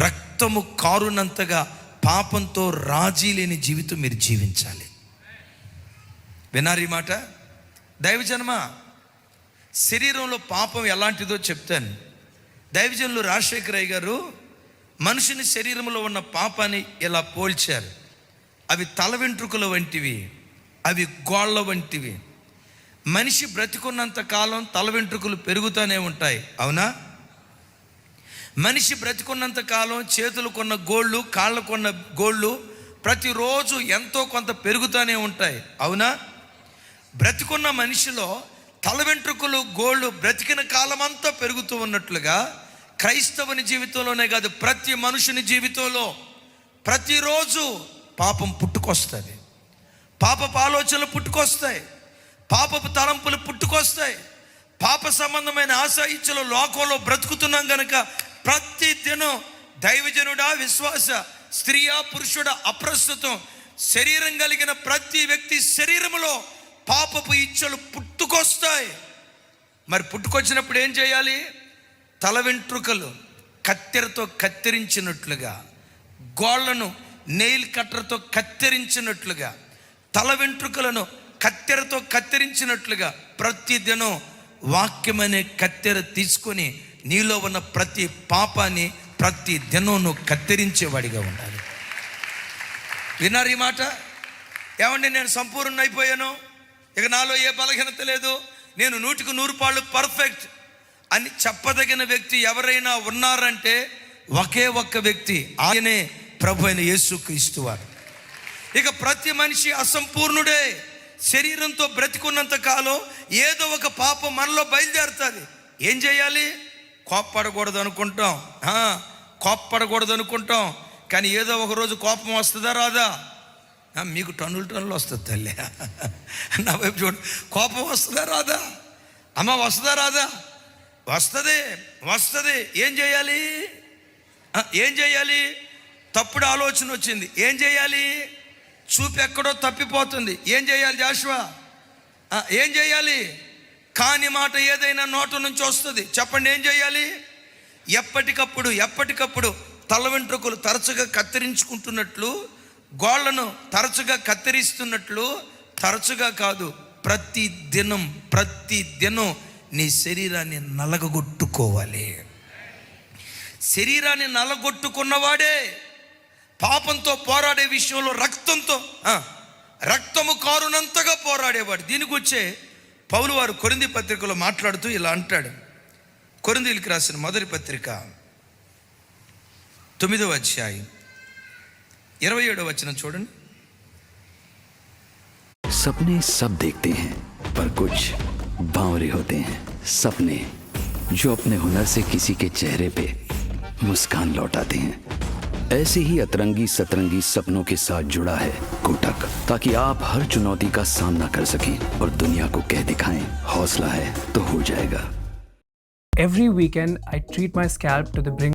రక్తము కారునంతగా పాపంతో రాజీ లేని జీవితం మీరు జీవించాలి. వినారు ఈ మాట? దైవజన్మ, శరీరంలో పాపం ఎలాంటిదో చెప్తాను. దైవజనులు రాజశేఖరయ్య గారు మనుషుని శరీరంలో ఉన్న పాపాన్ని ఇలా పోల్చారు. అవి తల వెంట్రుకల వంటివి, అవి గోళ్ళ వంటివి. మనిషి బ్రతికున్నంత కాలం తల వెంట్రుకలు పెరుగుతూనే ఉంటాయి, అవునా? మనిషి బ్రతికున్నంత కాలం చేతులు కొన్న గోళ్ళు, కాళ్ళు కొన్న గోళ్ళు ప్రతిరోజు ఎంతో కొంత పెరుగుతూనే ఉంటాయి, అవునా? బ్రతికున్న మనిషిలో తల వెంట్రుకలు గోళ్ళు బ్రతికిన కాలమంతా పెరుగుతూ ఉన్నట్లుగా క్రైస్తవుని జీవితంలోనే కాదు, ప్రతి మనుషుని జీవితంలో ప్రతిరోజు పాపం పుట్టుకొస్తుంది. పాపపు ఆలోచనలు పుట్టుకొస్తాయి, పాపపు తలంపులు పుట్టుకొస్తాయి. పాప సంబంధమైన ఆశ ఇచ్చలు లోకంలో బ్రతుకుతున్నాం కనుక ప్రతి దినం దైవజనుడా, విశ్వాస స్త్రీయా, పురుషుడా, అప్రస్తుతం శరీరం కలిగిన ప్రతి వ్యక్తి శరీరంలో పాపపు ఇచ్చలు పుట్టుకొస్తాయి. మరి పుట్టుకొచ్చినప్పుడు ఏం చేయాలి? తల వెంట్రుకలు కత్తెరతో కత్తిరించినట్లుగా, గోళ్లను నెయిల్ కట్టర్తో కత్తిరించినట్లుగా, తల వెంట్రుకలను కత్తెరతో కత్తిరించినట్లుగా ప్రతిదినం వాక్యం అనే కత్తెర తీసుకొని నీలో ఉన్న ప్రతి పాపాన్ని ప్రతి దినం నువ్వు కత్తిరించేవాడిగా ఉండాలి. విన్నారు ఈ మాట? ఏమండి, నేను సంపూర్ణ అయిపోయాను, ఇక నాలో ఏ బలహీనత లేదు, నేను 100% పర్ఫెక్ట్ అని చెప్పదగిన వ్యక్తి ఎవరైనా ఉన్నారంటే ఒకే ఒక్క వ్యక్తి, ఆయనే ప్రభు అయిన యేసుక్రీస్తు వారు. ఇక ప్రతి మనిషి అసంపూర్ణుడే. శరీరంతో బ్రతికున్నంత కాలం ఏదో ఒక పాపం మనలో బయలుదేరుతుంది. ఏం చేయాలి? కోప్పడకూడదు అనుకుంటాం, కానీ ఏదో ఒక రోజు కోపం వస్తుందా రాదా? మీకు టన్నులు వస్తుంది తల్లి, నా వైపు చూడు. కోపం వస్తుందా రాదా? అమ్మ వస్తుందా రాదా? వస్తుంది. ఏం చేయాలి? తప్పుడు ఆలోచన వచ్చింది, ఏం చేయాలి? చూపు ఎక్కడో తప్పిపోతుంది, ఏం చేయాలి జాషువా? ఏం చేయాలి? కాని మాట ఏదైనా నోట నుంచి వస్తుంది, చెప్పండి ఏం చేయాలి? ఎప్పటికప్పుడు తల వెంట్రుకలు తరచుగా కత్తిరించుకుంటున్నట్లు, గోళ్లను తరచుగా కత్తిరిస్తున్నట్లు, తరచుగా కాదు ప్రతి దినం నీ శరీరాన్ని నలగొట్టుకోవాలి. శరీరాన్ని నలగొట్టుకున్నవాడే పాపంతో పోరాడే విషయంలో రక్తము కారునంతగా పోరాడేవాడు. దీనికి వచ్చే పౌలు వారు కొరింథీ పత్రికలో మాట్లాడుతూ ఇలా అంటాడు. కొరింథీయులకు రాసిన మొదటి పత్రిక 9వ అధ్యాయం 27వ వచనం చూడండి. सपने सब देखते हैं पर कुछ बावरे होते हैं. सपने जो अपने हुनर से किसी के चेहरे पे मुस्कान लौटाते हैं. ऐसे ही अतरंगी सतरंगी सपनों के साथ जुड़ा है कोटक, ताकि आप हर चुनौती का सामना कर सकें और दुनिया को कह दिखाएं हौसला है तो हो जाएगा. Every weekend I treat my scalp to the